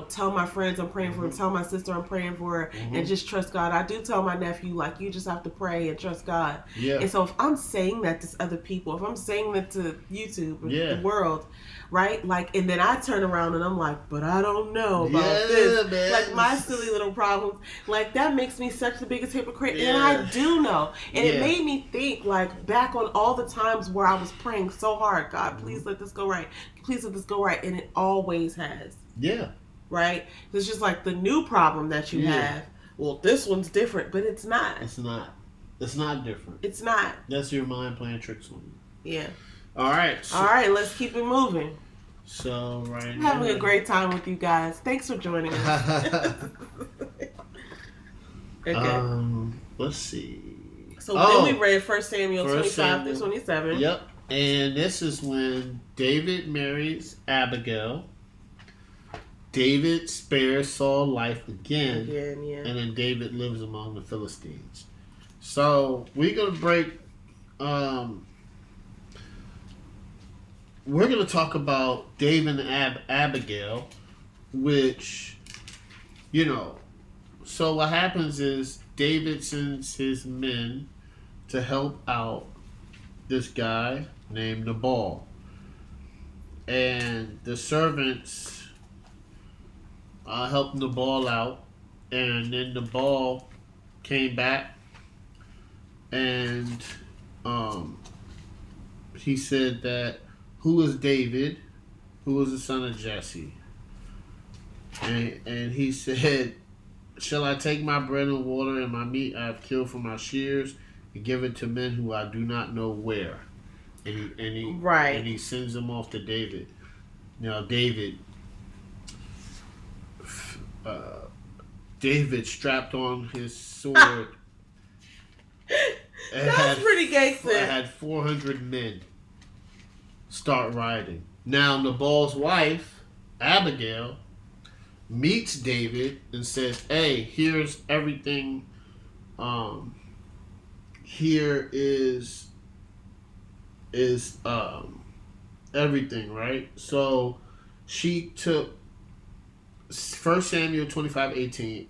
tell my friends I'm praying for him, tell my sister I'm praying for her, and just trust God. I do tell my nephew, like, you just have to pray and trust God. Yeah. And so if I'm saying that to other people, if I'm saying that to YouTube, or the world, right? Like, and then I turn around and I'm like, but I don't know about this. Man. Like, my silly little problems. Like, that makes me such the biggest hypocrite. Yeah. And I do know. And it made me think, like, back on all the times where I was praying so hard, God, please let this go right. Please let this go right. And it always has. Yeah. Right? It's just like the new problem that you have. Well, this one's different, but it's not. It's not. It's not different. It's not. That's your mind playing tricks on you. Yeah. All right. All right, let's keep it moving. So, right now, having a great time with you guys. Thanks for joining us. Okay. Let's see. So then we read 1 Samuel 25 through 27. Yep. And this is when David marries Abigail. David spares Saul life again, yeah. and then David lives among the Philistines. So we're gonna break. We're gonna talk about David and Abigail, which, you know. So what happens is David sends his men to help out this guy named Nabal, and the servants helped Nabal out, and then Nabal came back, and he said that who is David, who is the son of Jesse, and he said, shall I take my bread and water and my meat I have killed from my shears and give it to men who I do not know where? And he sends them off to David. Now David strapped on his sword. That's pretty gangster. I had 400 men start riding. Now Nabal's wife, Abigail, meets David and says, "Hey, here's everything. Here is everything, right?" So she took 1 Samuel 25:18.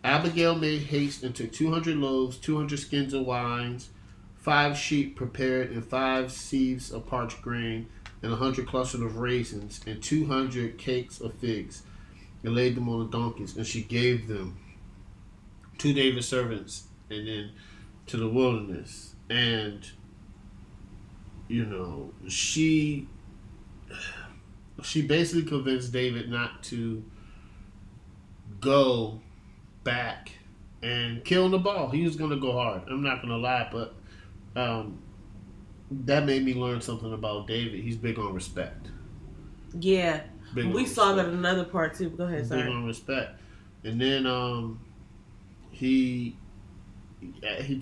Abigail made haste and took 200 loaves, 200 skins of wines, 5 sheep prepared, and 5 sieves of parched grain, and 100 clusters of raisins, and 200 cakes of figs, and laid them on the donkeys. And she gave them to David's servants, and then to the wilderness. And she basically convinced David not to go back and kill Nabal. He was going to go hard. I'm not going to lie, but that made me learn something about David. He's big on respect. Yeah. We saw that in another part too. Go ahead, sorry. Big on respect. And then he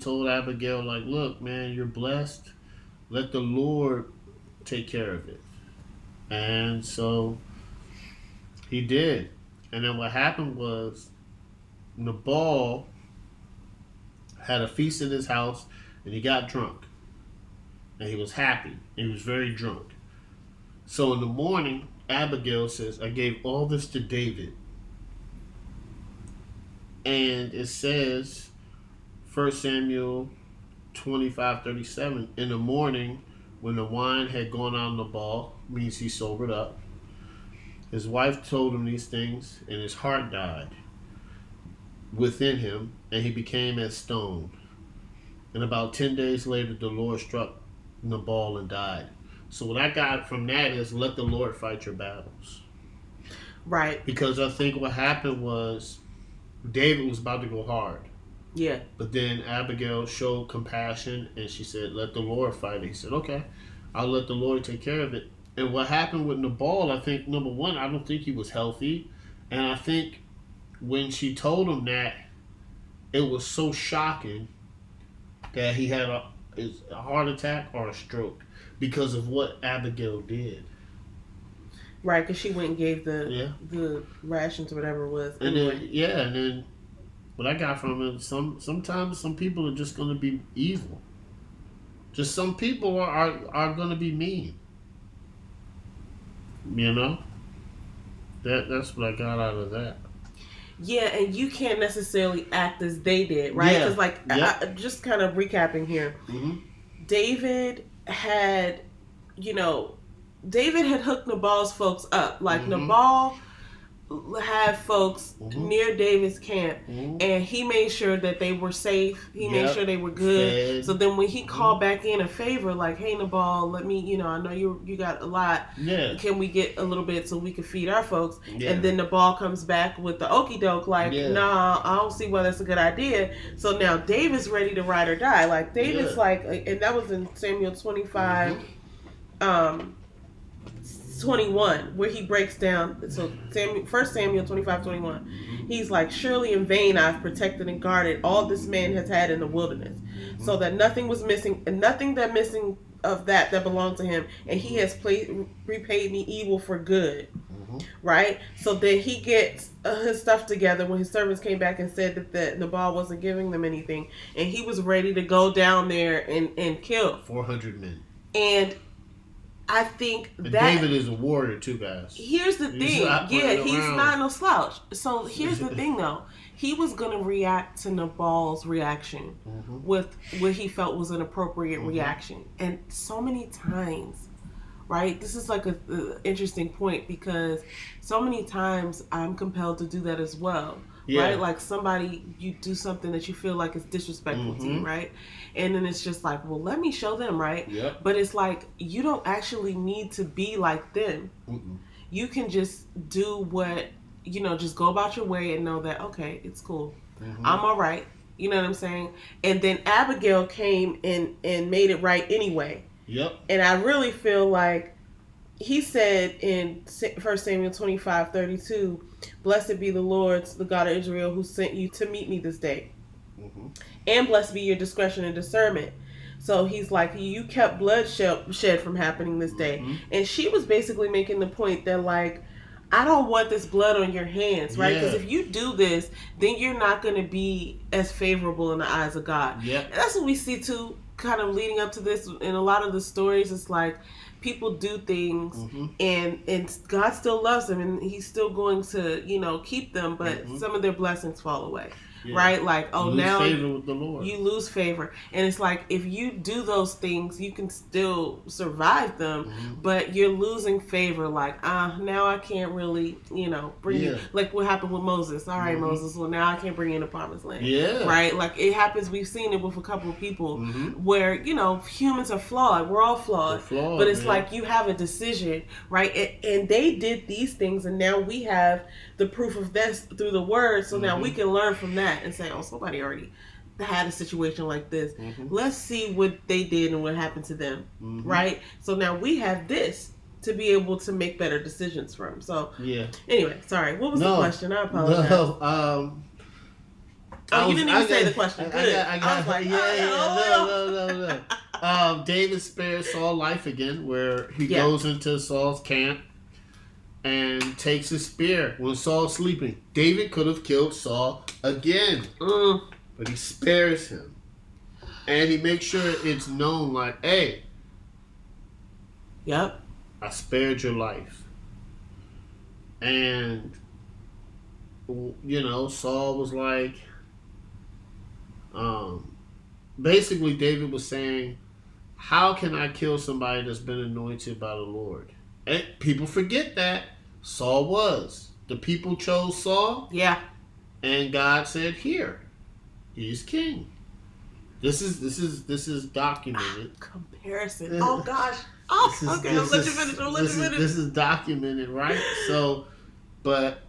told Abigail, like, look, man, you're blessed. Let the Lord take care of it. And so he did. And then what happened was Nabal had a feast in his house, and he got drunk. And he was happy. He was very drunk. So in the morning, Abigail says, I gave all this to David. And it says, 1 Samuel 25:37, in the morning, when the wine had gone out of Nabal, means he sobered up, his wife told him these things, and his heart died within him, and he became as stone. And about 10 days later, the Lord struck Nabal and died. So what I got from that is, let the Lord fight your battles. Right. Because I think what happened was David was about to go hard. Yeah. But then Abigail showed compassion, and she said, let the Lord fight it. He said, okay, I'll let the Lord take care of it. And what happened with Nabal, I think, number one, I don't think he was healthy. And I think when she told him that, it was so shocking that he had a heart attack or a stroke because of what Abigail did. Right, because she went and gave the rations or whatever it was. And anyway. then what I got from it, sometimes some people are just going to be evil. Just some people are going to be mean. You know? That's what I got out of that. Yeah, and you can't necessarily act as they did, right? Because, I just kind of recapping here. Mm-hmm. David had hooked Nabal's folks up. Like, mm-hmm. Nabal had folks mm-hmm. near David's camp, mm-hmm. and he made sure that they were safe. He made sure they were good. Fed. So then when he called mm-hmm. back in a favor, like, hey, Nabal, let me, I know you got a lot. Yeah. Can we get a little bit so we can feed our folks? Yeah. And then Nabal comes back with the okie doke, like, nah, I don't see why that's a good idea. So now David's ready to ride or die. Like, David's like, and that was in Samuel 25, 21, where he breaks down. So 1 Samuel 25:21, he's like, surely in vain I've protected and guarded all this man has had in the wilderness, so that nothing was missing, and nothing that missing of that belonged to him, and he has repaid me evil for good. right? So then he gets his stuff together when his servants came back and said that Nabal wasn't giving them anything, and he was ready to go down there and kill 400 men. And I think and that David is a warrior too, guys. Here's the thing. He's not no slouch. So here's the thing, though. He was going to react to Nabal's reaction with what he felt was an appropriate reaction. And so many times, right? This is like a interesting point because so many times I'm compelled to do that as well. Right? Like you do something that you feel like is disrespectful to you, right? And then it's just like, well, let me show them, right? Yep. But it's like, you don't actually need to be like them. You can just do what, just go about your way and know that, okay, it's cool. I'm all right. You know what I'm saying? And then Abigail came and made it right anyway. Yep. And I really feel like he said in 1 Samuel 25:32, "Blessed be the Lord, the God of Israel, who sent you to meet me this day. And blessed be your discretion and discernment." So he's like, you kept bloodshed from happening this day. And she was basically making the point that, like, I don't want this blood on your hands, right? Because if you do this, then you're not going to be as favorable in the eyes of God. And that's what we see, too, kind of leading up to this. In a lot of the stories, it's like people do things and God still loves them and he's still going to, keep them, but some of their blessings fall away. Right? Like, you now favor with the Lord. You lose favor. And it's like, if you do those things, you can still survive them, but you're losing favor. Like, now I can't really, bring you. Like what happened with Moses. All right, Moses, well, now I can't bring you in the promised land. Right? Like, it happens, we've seen it with a couple of people where, humans are flawed. We're all flawed. But it's like, you have a decision, right? And they did these things, and now we have the proof of this through the word, so now we can learn from that and say, oh, somebody already had a situation like this. Let's see what they did and what happened to them, right? So now we have this to be able to make better decisions from. So anyway, sorry, what was the question? I apologize. You didn't even say the question. Good. I was like, no. David spares Saul life again, where he goes into Saul's camp and takes his spear when Saul's sleeping. David could have killed Saul again, but he spares him. And he makes sure it's known, like, hey, I spared your life. And, Saul was like, basically David was saying, how can I kill somebody that's been anointed by the Lord? And people forget that Saul was. The people chose Saul. And God said, here, he's king. This is documented. Comparison. Oh gosh. Oh, okay. I'll let you finish. This is documented, right? So, but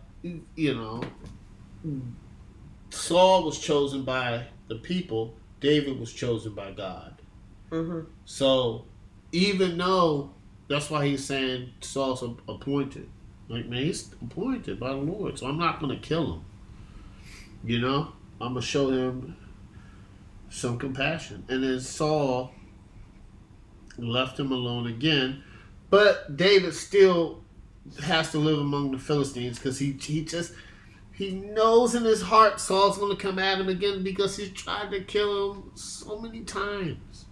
Saul was chosen by the people. David was chosen by God. So, even though that's why he's saying Saul's appointed. Like, man, he's appointed by the Lord, so I'm not going to kill him. I'm going to show him some compassion. And then Saul left him alone again. But David still has to live among the Philistines because he knows in his heart Saul's going to come at him again because he's tried to kill him so many times.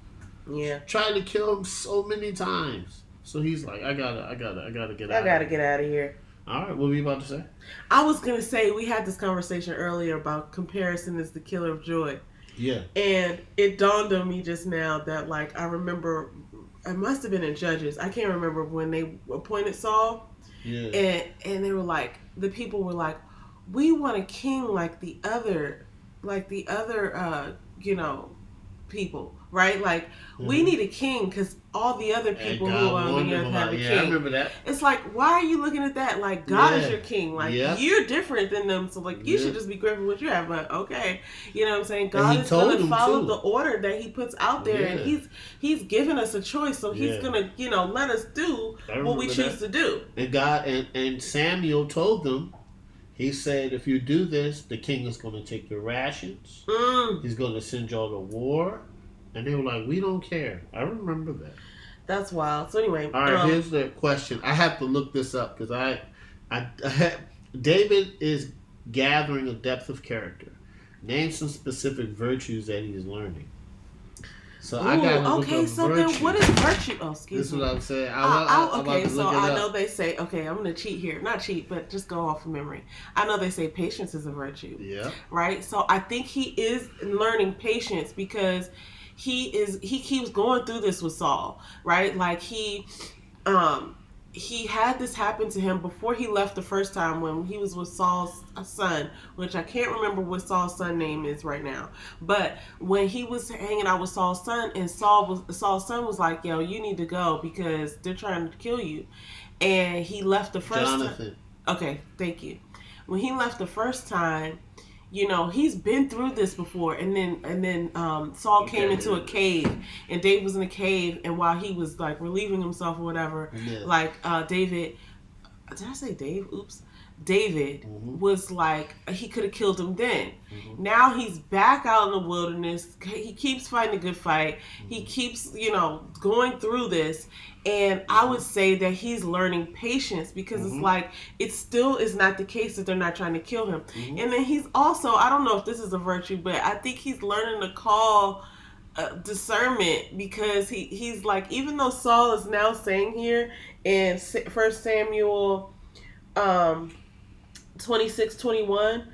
Tried to kill him so many times. So he's like, I gotta get out. I gotta get out of here. All right, what were you about to say? I was gonna say we had this conversation earlier about comparison is the killer of joy. And it dawned on me just now that, like, I remember it must have been in Judges. I can't remember when they appointed Saul. And they were like, the people were like, we want a king like the other people, right? Like, we need a king because all the other people who are on the earth have a king. I remember that. It's like, why are you looking at that? Like, God is your king. Like, you're different than them. So, like, you should just be grateful for what you have. But, okay. You know what I'm saying? God is going to follow the order that he puts out there. And he's given us a choice. So he's going to, let us do what we choose to do. And God, and Samuel told them, he said, if you do this, the king is going to take your rations. He's going to send y'all to war. And they were like, we don't care. I remember that. That's wild. So anyway. All right, here's the question. I have to look this up because David is gathering a depth of character. Name some specific virtues that he's learning. So I gotta look up so virtue. then what is virtue? Oh, excuse me. This is what I'm saying. I know they say, okay, I'm going to cheat here. Not cheat, but just go off of memory. I know they say patience is a virtue. Yeah. Right? So I think he is learning patience because he keeps going through this with Saul, right? Like he had this happen to him before he left the first time when he was with Saul's son, which I can't remember what Saul's son name is right now. But when he was hanging out with Saul's son, and Saul's son was like, "Yo, you need to go because they're trying to kill you," and he left the first Jonathan. Okay, thank you. When he left the first time, he's been through this before, and then Saul came into a cave, and David was in a cave, and while he was like relieving himself or whatever, David, did I say Dave? Oops. David was like, he could have killed him then. Now he's back out in the wilderness. He keeps fighting a good fight. He keeps, going through this. And I would say that he's learning patience because it's like, it still is not the case that they're not trying to kill him. And then he's also, I don't know if this is a virtue, but I think he's learning to call discernment because he's like, even though Saul is now saying here in 1 Samuel 26:21,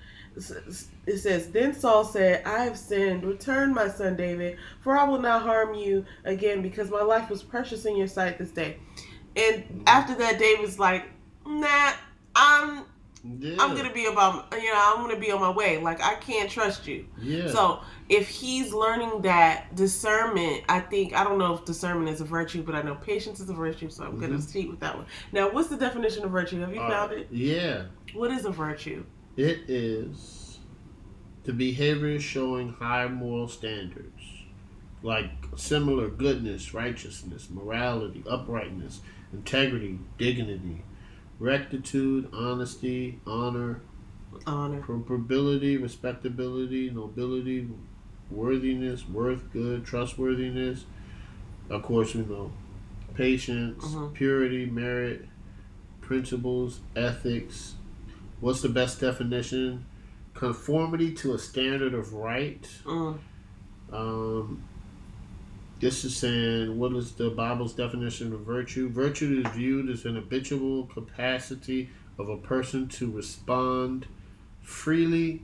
it says, "Then Saul said, I have sinned. Return, my son David, for I will not harm you again because my life was precious in your sight this day." And after that, David's like, "Nah, I'm gonna be I'm gonna be on my way. Like, I can't trust you." Yeah. So if he's learning that discernment, I don't know if discernment is a virtue, but I know patience is a virtue, so I'm gonna cheat with that one. Now, what's the definition of virtue? Have you found it? Yeah. What is a virtue? It is the behavior showing high moral standards, like similar goodness, righteousness, morality, uprightness, integrity, dignity, rectitude, honesty, honor, probability, respectability, nobility, worthiness, worth, good, trustworthiness. Of course, we know patience, purity, merit, principles, ethics. What's the best definition? Conformity to a standard of right. This is saying, what is the Bible's definition of virtue? Virtue is viewed as an habitual capacity of a person to respond freely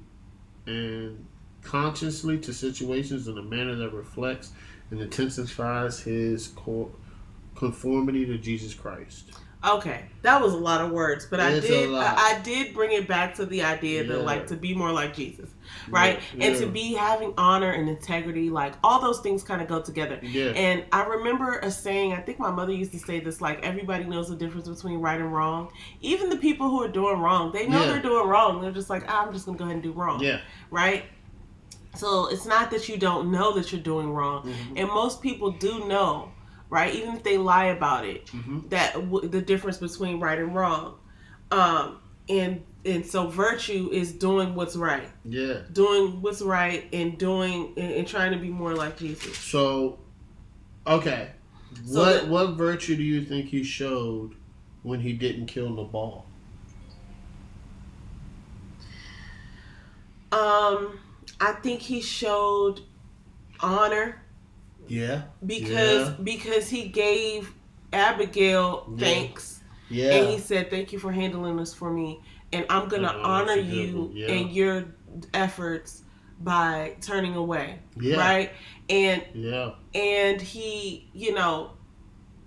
and consciously to situations in a manner that reflects and intensifies his conformity to Jesus Christ. Okay, that was a lot of words, but I did bring it back to the idea that, like, to be more like Jesus, right? Yeah. And to be having honor and integrity, like, all those things kind of go together. Yeah. And I remember a saying, I think my mother used to say this, like, everybody knows the difference between right and wrong. Even the people who are doing wrong, they know they're doing wrong. They're just like, I'm just going to go ahead and do wrong. Yeah. Right? So it's not that you don't know that you're doing wrong. And most people do know. Right, even if they lie about it, that the difference between right and wrong, and so virtue is doing what's right. Yeah, doing what's right and doing and trying to be more like Jesus. So, okay, what virtue do you think he showed when he didn't kill Nabal? I think he showed honor. Yeah. Because he gave Abigail thanks. Yeah. And he said, "Thank you for handling this for me. And I'm going to honor you and your efforts by turning away." Yeah. Right? And he,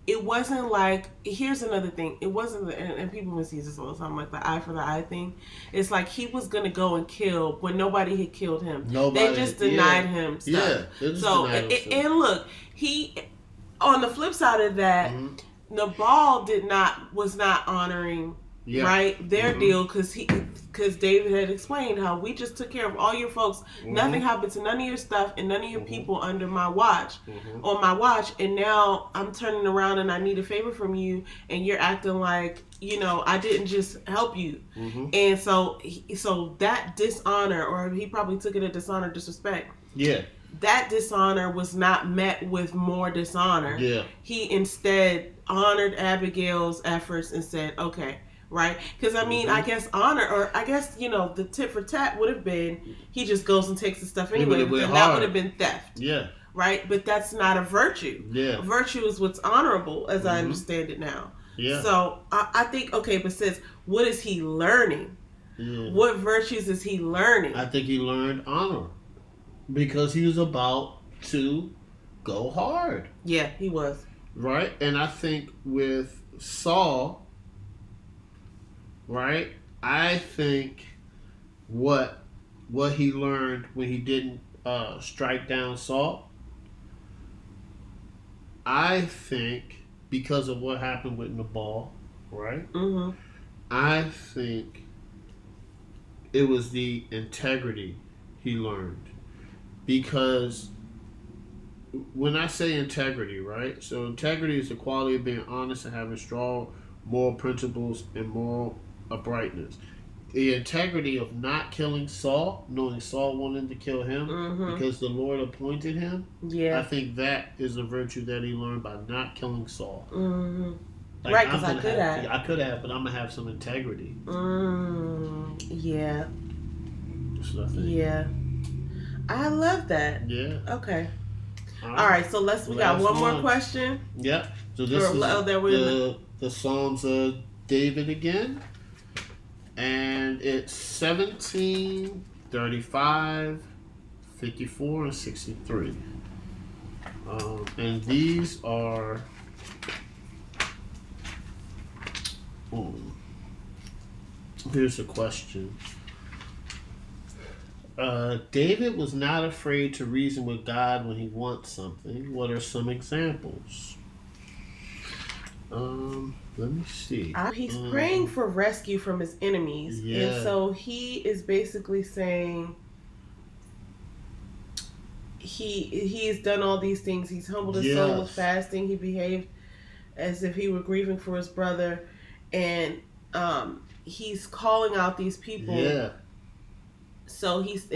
it wasn't like, here's another thing. It wasn't, and people misuse this all the time, like the eye for the eye thing. It's like he was going to go and kill when nobody had killed him. They just denied him stuff. And look, he, on the flip side of that, Nabal was not honoring their deal because David had explained how we just took care of all your folks. Nothing happened to none of your stuff and none of your people under my watch, on my watch. And now I'm turning around and I need a favor from you, and you're acting like, I didn't just help you. And so that dishonor, or he probably took it as dishonor, disrespect. Yeah. That dishonor was not met with more dishonor. Yeah. He instead honored Abigail's efforts and said, "Okay, right? Because I mean, I guess honor, or I guess the tit for tat would have been he just goes and takes the stuff anyway. Then that would have been theft. Yeah. Right, but that's not a virtue. Yeah. A virtue is what's honorable, as I understand it now. Yeah. So I think but sis, what is he learning? Yeah. What virtues is he learning? I think he learned honor because he was about to go hard. Yeah, he was. Right, and I think with Saul, right, I think what he learned when he didn't strike down Saul, I think because of what happened with Nabal, right? Mm-hmm. I think it was the integrity he learned. Because when I say integrity, right? So integrity is the quality of being honest and having strong moral principles and moral uprightness. The integrity of not killing Saul, knowing Saul wanted to kill him because the Lord appointed him. Yeah. I think that is a virtue that he learned by not killing Saul. Mm-hmm. Like, right, because I could have, but I'm going to have some integrity. Yeah. That's what I think. Yeah. I love that. Yeah. Okay. All right, so we got one more question. Yeah. So this is the Psalms of David again. And it's 17, 35, 54, and 63. And these are... Here's a question. David was not afraid to reason with God when he wants something. What are some examples? Let me see. He's praying for rescue from his enemies. Yeah. And so he is basically saying he has done all these things. He's humbled his soul with fasting. He behaved as if he were grieving for his brother. And he's calling out these people. Yeah. So he's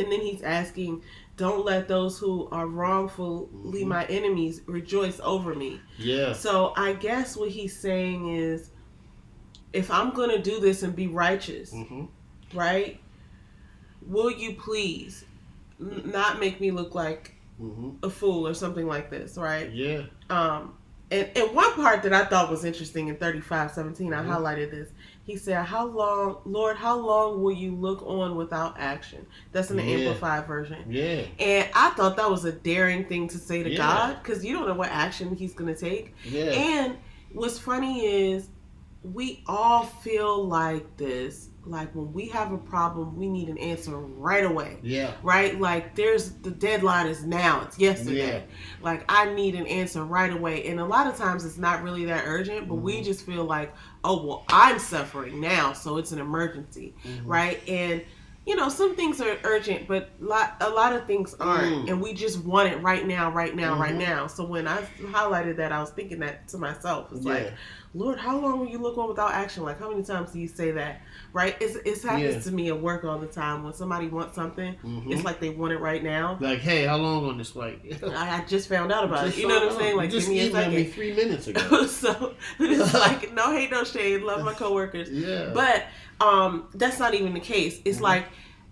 asking, don't let those who are wrongfully my enemies rejoice over me. Yeah. So I guess what he's saying is, if I'm going to do this and be righteous, right, will you please not make me look like a fool or something like this, right? Yeah. And one part that I thought was interesting in 35:17, I highlighted this. He said, Lord, how long will you look on without action? That's in the Amplified version. Yeah. And I thought that was a daring thing to say to God, because you don't know what action he's going to take. Yeah. And what's funny is we all feel like this. Like when we have a problem, we need an answer right away. Yeah. Right? Like the deadline is now. It's yesterday. Yeah. Like I need an answer right away. And a lot of times it's not really that urgent, but we just feel like, oh, well, I'm suffering now, so it's an emergency. Right? And, some things are urgent, but a lot of things aren't. And we just want it right now, right now, right now. So when I highlighted that, I was thinking that to myself. It's like, Lord, how long will you look on without action? Like, how many times do you say that? Right? It happens to me at work all the time. When somebody wants something, it's like they want it right now. Like, hey, how long on this flight? I just found out about it. You know what I'm saying? Like, you just emailed me 3 minutes ago. So it's like, no hate, no shade. Love my coworkers. Yeah. But that's not even the case. It's like,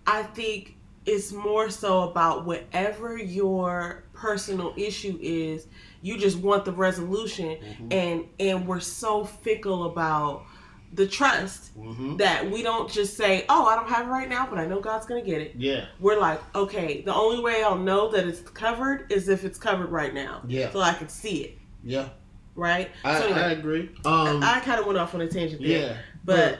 I think it's more so about whatever your personal issue is. You just want the resolution, and we're so fickle about the trust that we don't just say, oh, I don't have it right now, but I know God's going to get it. Yeah. We're like, okay, the only way I'll know that it's covered is if it's covered right now. Yeah. So I can see it. Yeah. Right? I agree. I kind of went off on a tangent there. Yeah. But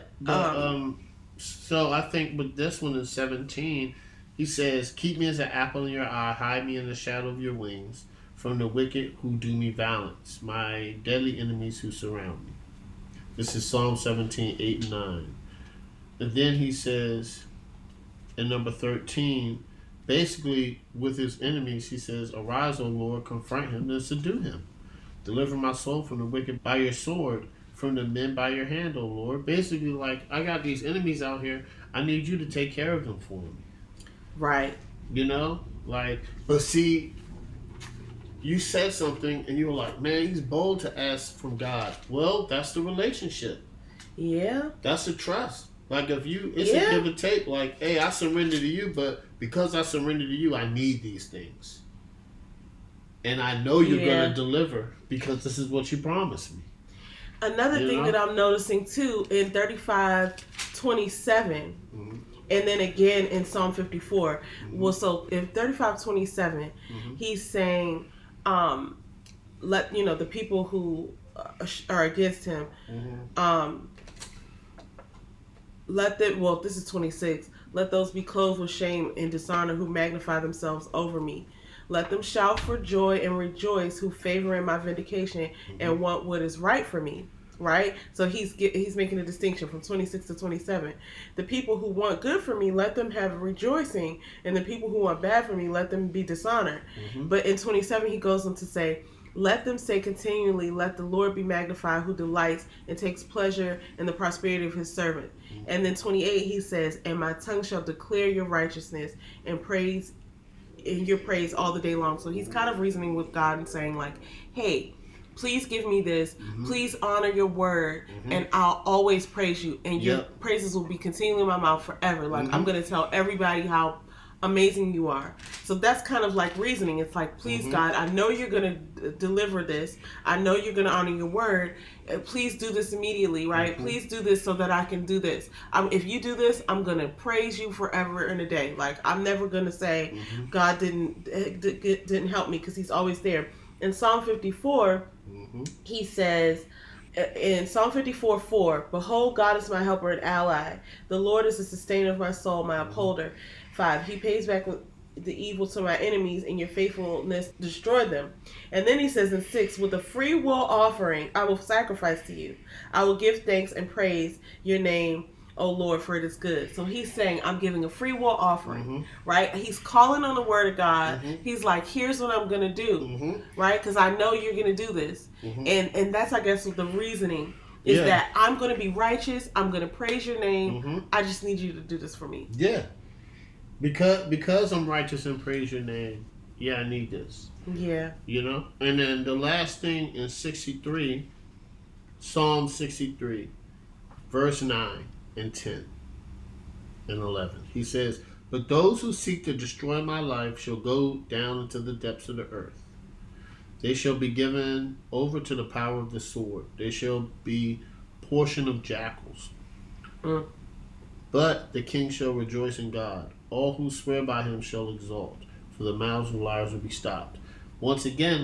so I think with this one in 17, he says, keep me as an apple in your eye, hide me in the shadow of your wings, from the wicked who do me violence, my deadly enemies who surround me. This is Psalm 17, 8 and 9. And then he says, in number 13, basically with his enemies, he says, arise, O Lord, confront him and subdue him. Deliver my soul from the wicked by your sword, from the men by your hand, O Lord. Basically, like, I got these enemies out here. I need you to take care of them for me. Right. But see, you said something and you were like, man, he's bold to ask from God. Well, that's the relationship. Yeah. That's a trust. Like if you, it's Yeah. a give and take. Like, hey, I surrender to you, but because I surrender to you, I need these things, and I know you're gonna deliver because this is what you promised me. Another thing that I'm noticing too in 35:27, and then again in Psalm 54. Well, so in 35:27, he's saying, let the people who are against him, let them. Well, this is 26. Let those be clothed with shame and dishonor who magnify themselves over me. Let them shout for joy and rejoice who favor in my vindication and want what is right for me. Right? So he's making a distinction from 26 to 27. The people who want good for me, let them have rejoicing. And the people who want bad for me, let them be dishonored. But in 27, he goes on to say, let them say continually, let the Lord be magnified who delights and takes pleasure in the prosperity of his servant. And then 28, he says, and my tongue shall declare your righteousness and praise in your praise all the day long. So he's kind of reasoning with God and saying like, hey, please give me this. Please honor your word, and I'll always praise you. And your praises will be continually in my mouth forever. Like I'm going to tell everybody how amazing you are. So that's kind of like reasoning. It's like, please God, I know you're going to deliver this. I know you're going to honor your word. Please do this immediately, right? Please do this so that I can do this. If you do this, I'm going to praise you forever and a day. Like I'm never going to say God didn't help me, because he's always there. In Psalm 54, he says, in Psalm 54:4, behold, God is my helper and ally. The Lord is the sustainer of my soul, my upholder. 5, he pays back the evil to my enemies, and your faithfulness destroy them. And then he says in 6, with a free will offering, I will sacrifice to you. I will give thanks and praise your name, O Lord, for it is good. So he's saying, I'm giving a free will offering, right? He's calling on the word of God. He's like, here's what I'm going to do, right? Because I know you're going to do this. And that's, I guess, what the reasoning is, that I'm going to be righteous. I'm going to praise your name. I just need you to do this for me. Yeah. Because I'm righteous and praise your name, I need this. Yeah. And then the last thing in 63, Psalm 63, verse 9 and 10 and 11. He says, but those who seek to destroy my life shall go down into the depths of the earth. They shall be given over to the power of the sword. They shall be portion of jackals. But the king shall rejoice in God. All who swear by him shall exalt, for the mouths of liars will be stopped. Once again,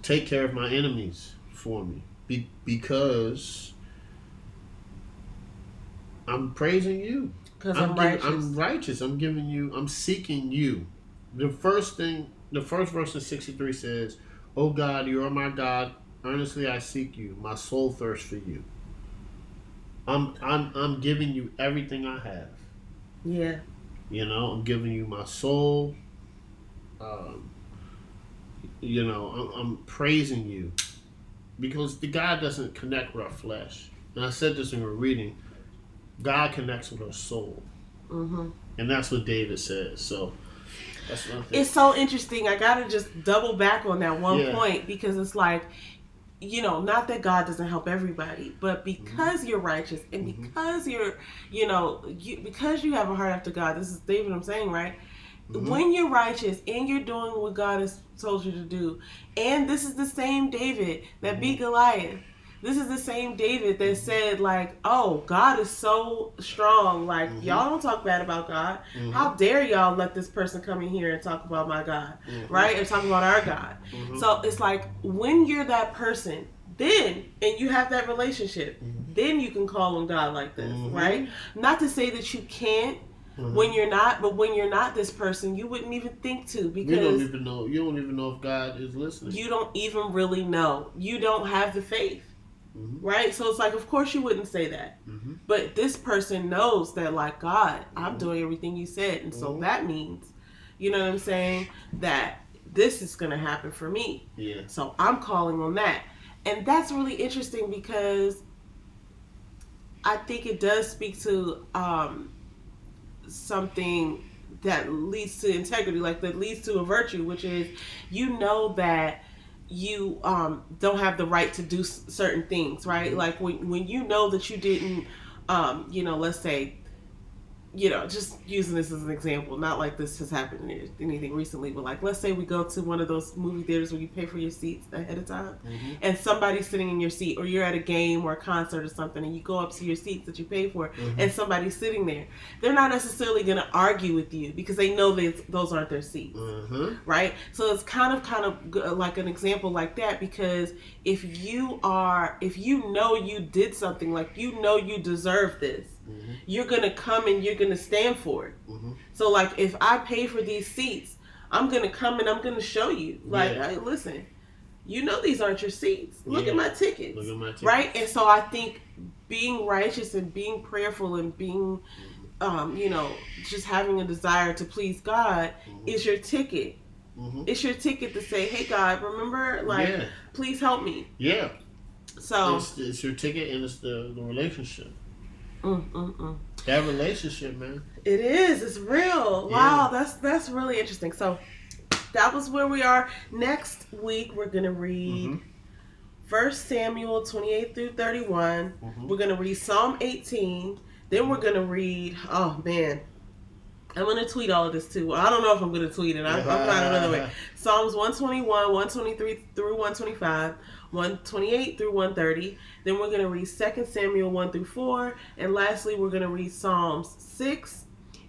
take care of my enemies for me. Because I'm praising you. Because I'm righteous. I'm righteous. I'm seeking you. The first verse in 63 says, "O God, you are my God. Earnestly I seek you. My soul thirsts for you." I'm giving you everything I have. Yeah. I'm giving you my soul. I'm praising you. Because the God doesn't connect with our flesh. And I said this when we were reading. God connects with our soul. And that's what David says. So that's one thing. It's so interesting. I got to just double back on that one point, because it's like, not that God doesn't help everybody, but because you're righteous and because you're, because you have a heart after God, this is David I'm saying, right? When you're righteous and you're doing what God has told you to do, and this is the same David that beat Goliath. This is the same David that said, like, oh, God is so strong. Like, y'all don't talk bad about God. How dare y'all let this person come in here and talk about my God, right? And talk about our God. So it's like, when you're that person, then, and you have that relationship, then you can call on God like this, right? Not to say that you can't when you're not, but when you're not this person, you wouldn't even think to, because you don't even know if God is listening. You don't even really know. You don't have the faith. Right? So it's like, of course you wouldn't say that. But this person knows that, like, God, I'm doing everything you said. And so that means, you know what I'm saying, that this is going to happen for me. Yeah. So I'm calling on that. And that's really interesting, because I think it does speak to something that leads to integrity, like that leads to a virtue, which is, that you don't have the right to do certain things, right? Mm-hmm. Like when you know that you didn't, let's say, just using this as an example, not like this has happened anything recently, but like, let's say we go to one of those movie theaters where you pay for your seats ahead of time, Mm-hmm. and somebody's sitting in your seat, or you're at a game or a concert or something, and you go up to your seats that you pay for, Mm-hmm. and somebody's sitting there. They're not necessarily going to argue with you because they know that those aren't their seats, Mm-hmm. right? So it's kind of like an example like that, because if you know you did something, like you deserve this, Mm-hmm. you're gonna come and you're gonna stand for it. Mm-hmm. So like, if I pay for these seats, I'm gonna come and I'm gonna show you, like, Yeah. hey, listen, these aren't your seats. Look Yeah. at my tickets. Look at my tickets. Right? And so I think being righteous and being prayerful and being just having a desire to please God Mm-hmm. is your ticket. Mm-hmm. It's your ticket to say, hey God, remember, like, Yeah. please help me. Yeah. So It's your ticket, and it's the relationship. mm. That relationship, man. It is. It's real. Yeah. Wow, that's really interesting. So that was where we are. Next week we're gonna read Mm-hmm. 1 Samuel 28 through 31. Mm-hmm. We're gonna read Psalm 18. Then we're gonna read. Oh man, I'm gonna tweet all of this too. Well, I don't know if I'm gonna tweet it. I'm not another way. Psalms 121, 123 through 125. 128 through 130. Then we're going to read 2 Samuel 1 through 4. And lastly, we're going to read Psalms 6,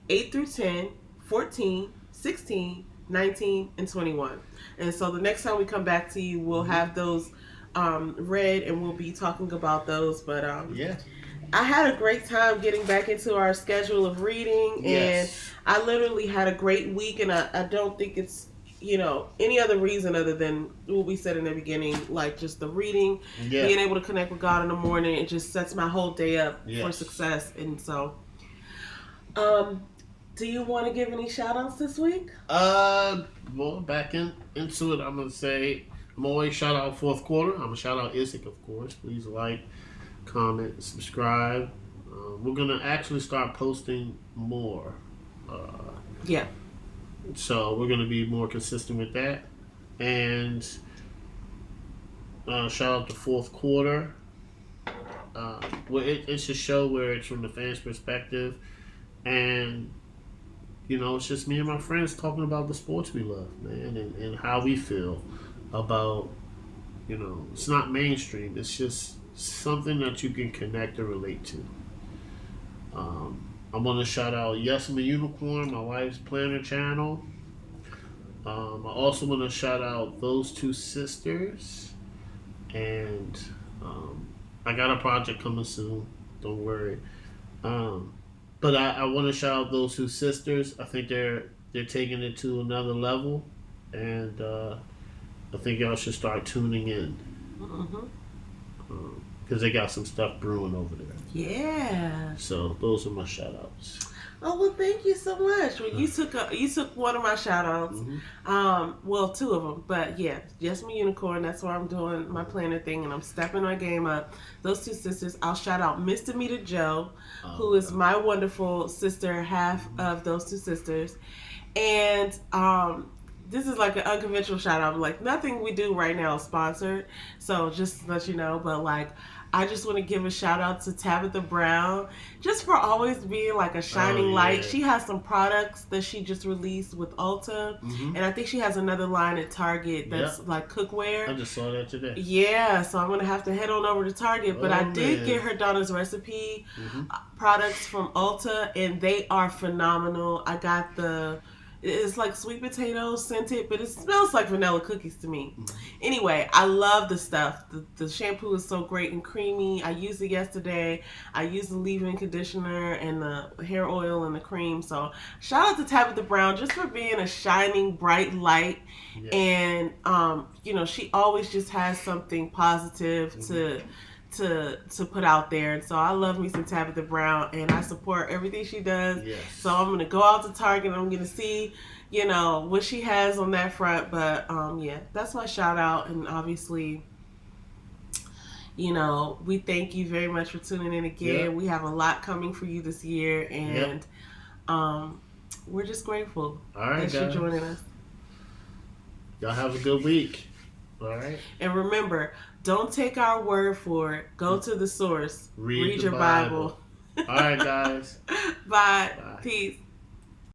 8 through 10, 14, 16, 19, and 21. And so the next time we come back to you, we'll have those read, and we'll be talking about those. But Yeah. I had a great time getting back into our schedule of reading. Yes. And I literally had a great week. And I don't think it's any other reason other than what we said in the beginning, like just the reading, Yeah. being able to connect with God in the morning, it just sets my whole day up Yes. for success. And so, do you want to give any shout outs this week? Well, back into it, I'm gonna say I'm always shout out fourth quarter. I'm gonna shout out IICIIG, of course. Please like, comment, subscribe. We're gonna actually start posting more. Yeah. So we're going to be more consistent with that. And shout out to fourth quarter. Well, it's a show where it's from the fans' perspective. And, it's just me and my friends talking about the sports we love, man, and how we feel about, it's not mainstream. It's just something that you can connect or relate to. I'm going to shout out Yes, I'm a Unicorn, my wife's planner channel. I also want to shout out Those Two Sisters. And I got a project coming soon. Don't worry. But I want to shout out Those Two Sisters. I think they're taking it to another level. And I think y'all should start tuning in. Because they got some stuff brewing over there. Yeah. So those are my shout outs. Oh, well, thank you so much. Well, you took one of my shout outs. Well, two of them. But yeah, Yes, My Unicorn. That's why I'm doing my planner thing, and I'm stepping my game up. Those Two Sisters. I'll shout out Miss Damita Jo, who is my wonderful sister, half of Those Two Sisters. And this is like an unconventional shout out. Like, nothing we do right now is sponsored. So just to let you know, but like, I just want to give a shout out to Tabitha Brown, just for always being like a shining light. She has some products that she just released with Ulta, and I think she has another line at Target that's like cookware. I just saw that today. Yeah, so I'm gonna have to head on over to Target, but I did get her daughter's recipe products from Ulta, and they are phenomenal. I got it's like sweet potato scented, but it smells like vanilla cookies to me. Anyway, I love the stuff. The shampoo is so great and creamy. I used it yesterday. I used the leave-in conditioner and the hair oil and the cream. So shout out to Tabitha Brown just for being a shining bright light. And she always just has something positive to put out there. And so I love me some Tabitha Brown, and I support everything she does. So I'm going to go out to Target and I'm going to see, what she has on that front. But that's my shout out. And obviously, we thank you very much for tuning in again. We have a lot coming for you this year, and we're just grateful that you're joining us. Y'all have a good week. All right. And remember, don't take our word for it. Go to the source. Read the your Bible. All right, guys. Bye. Bye. Peace.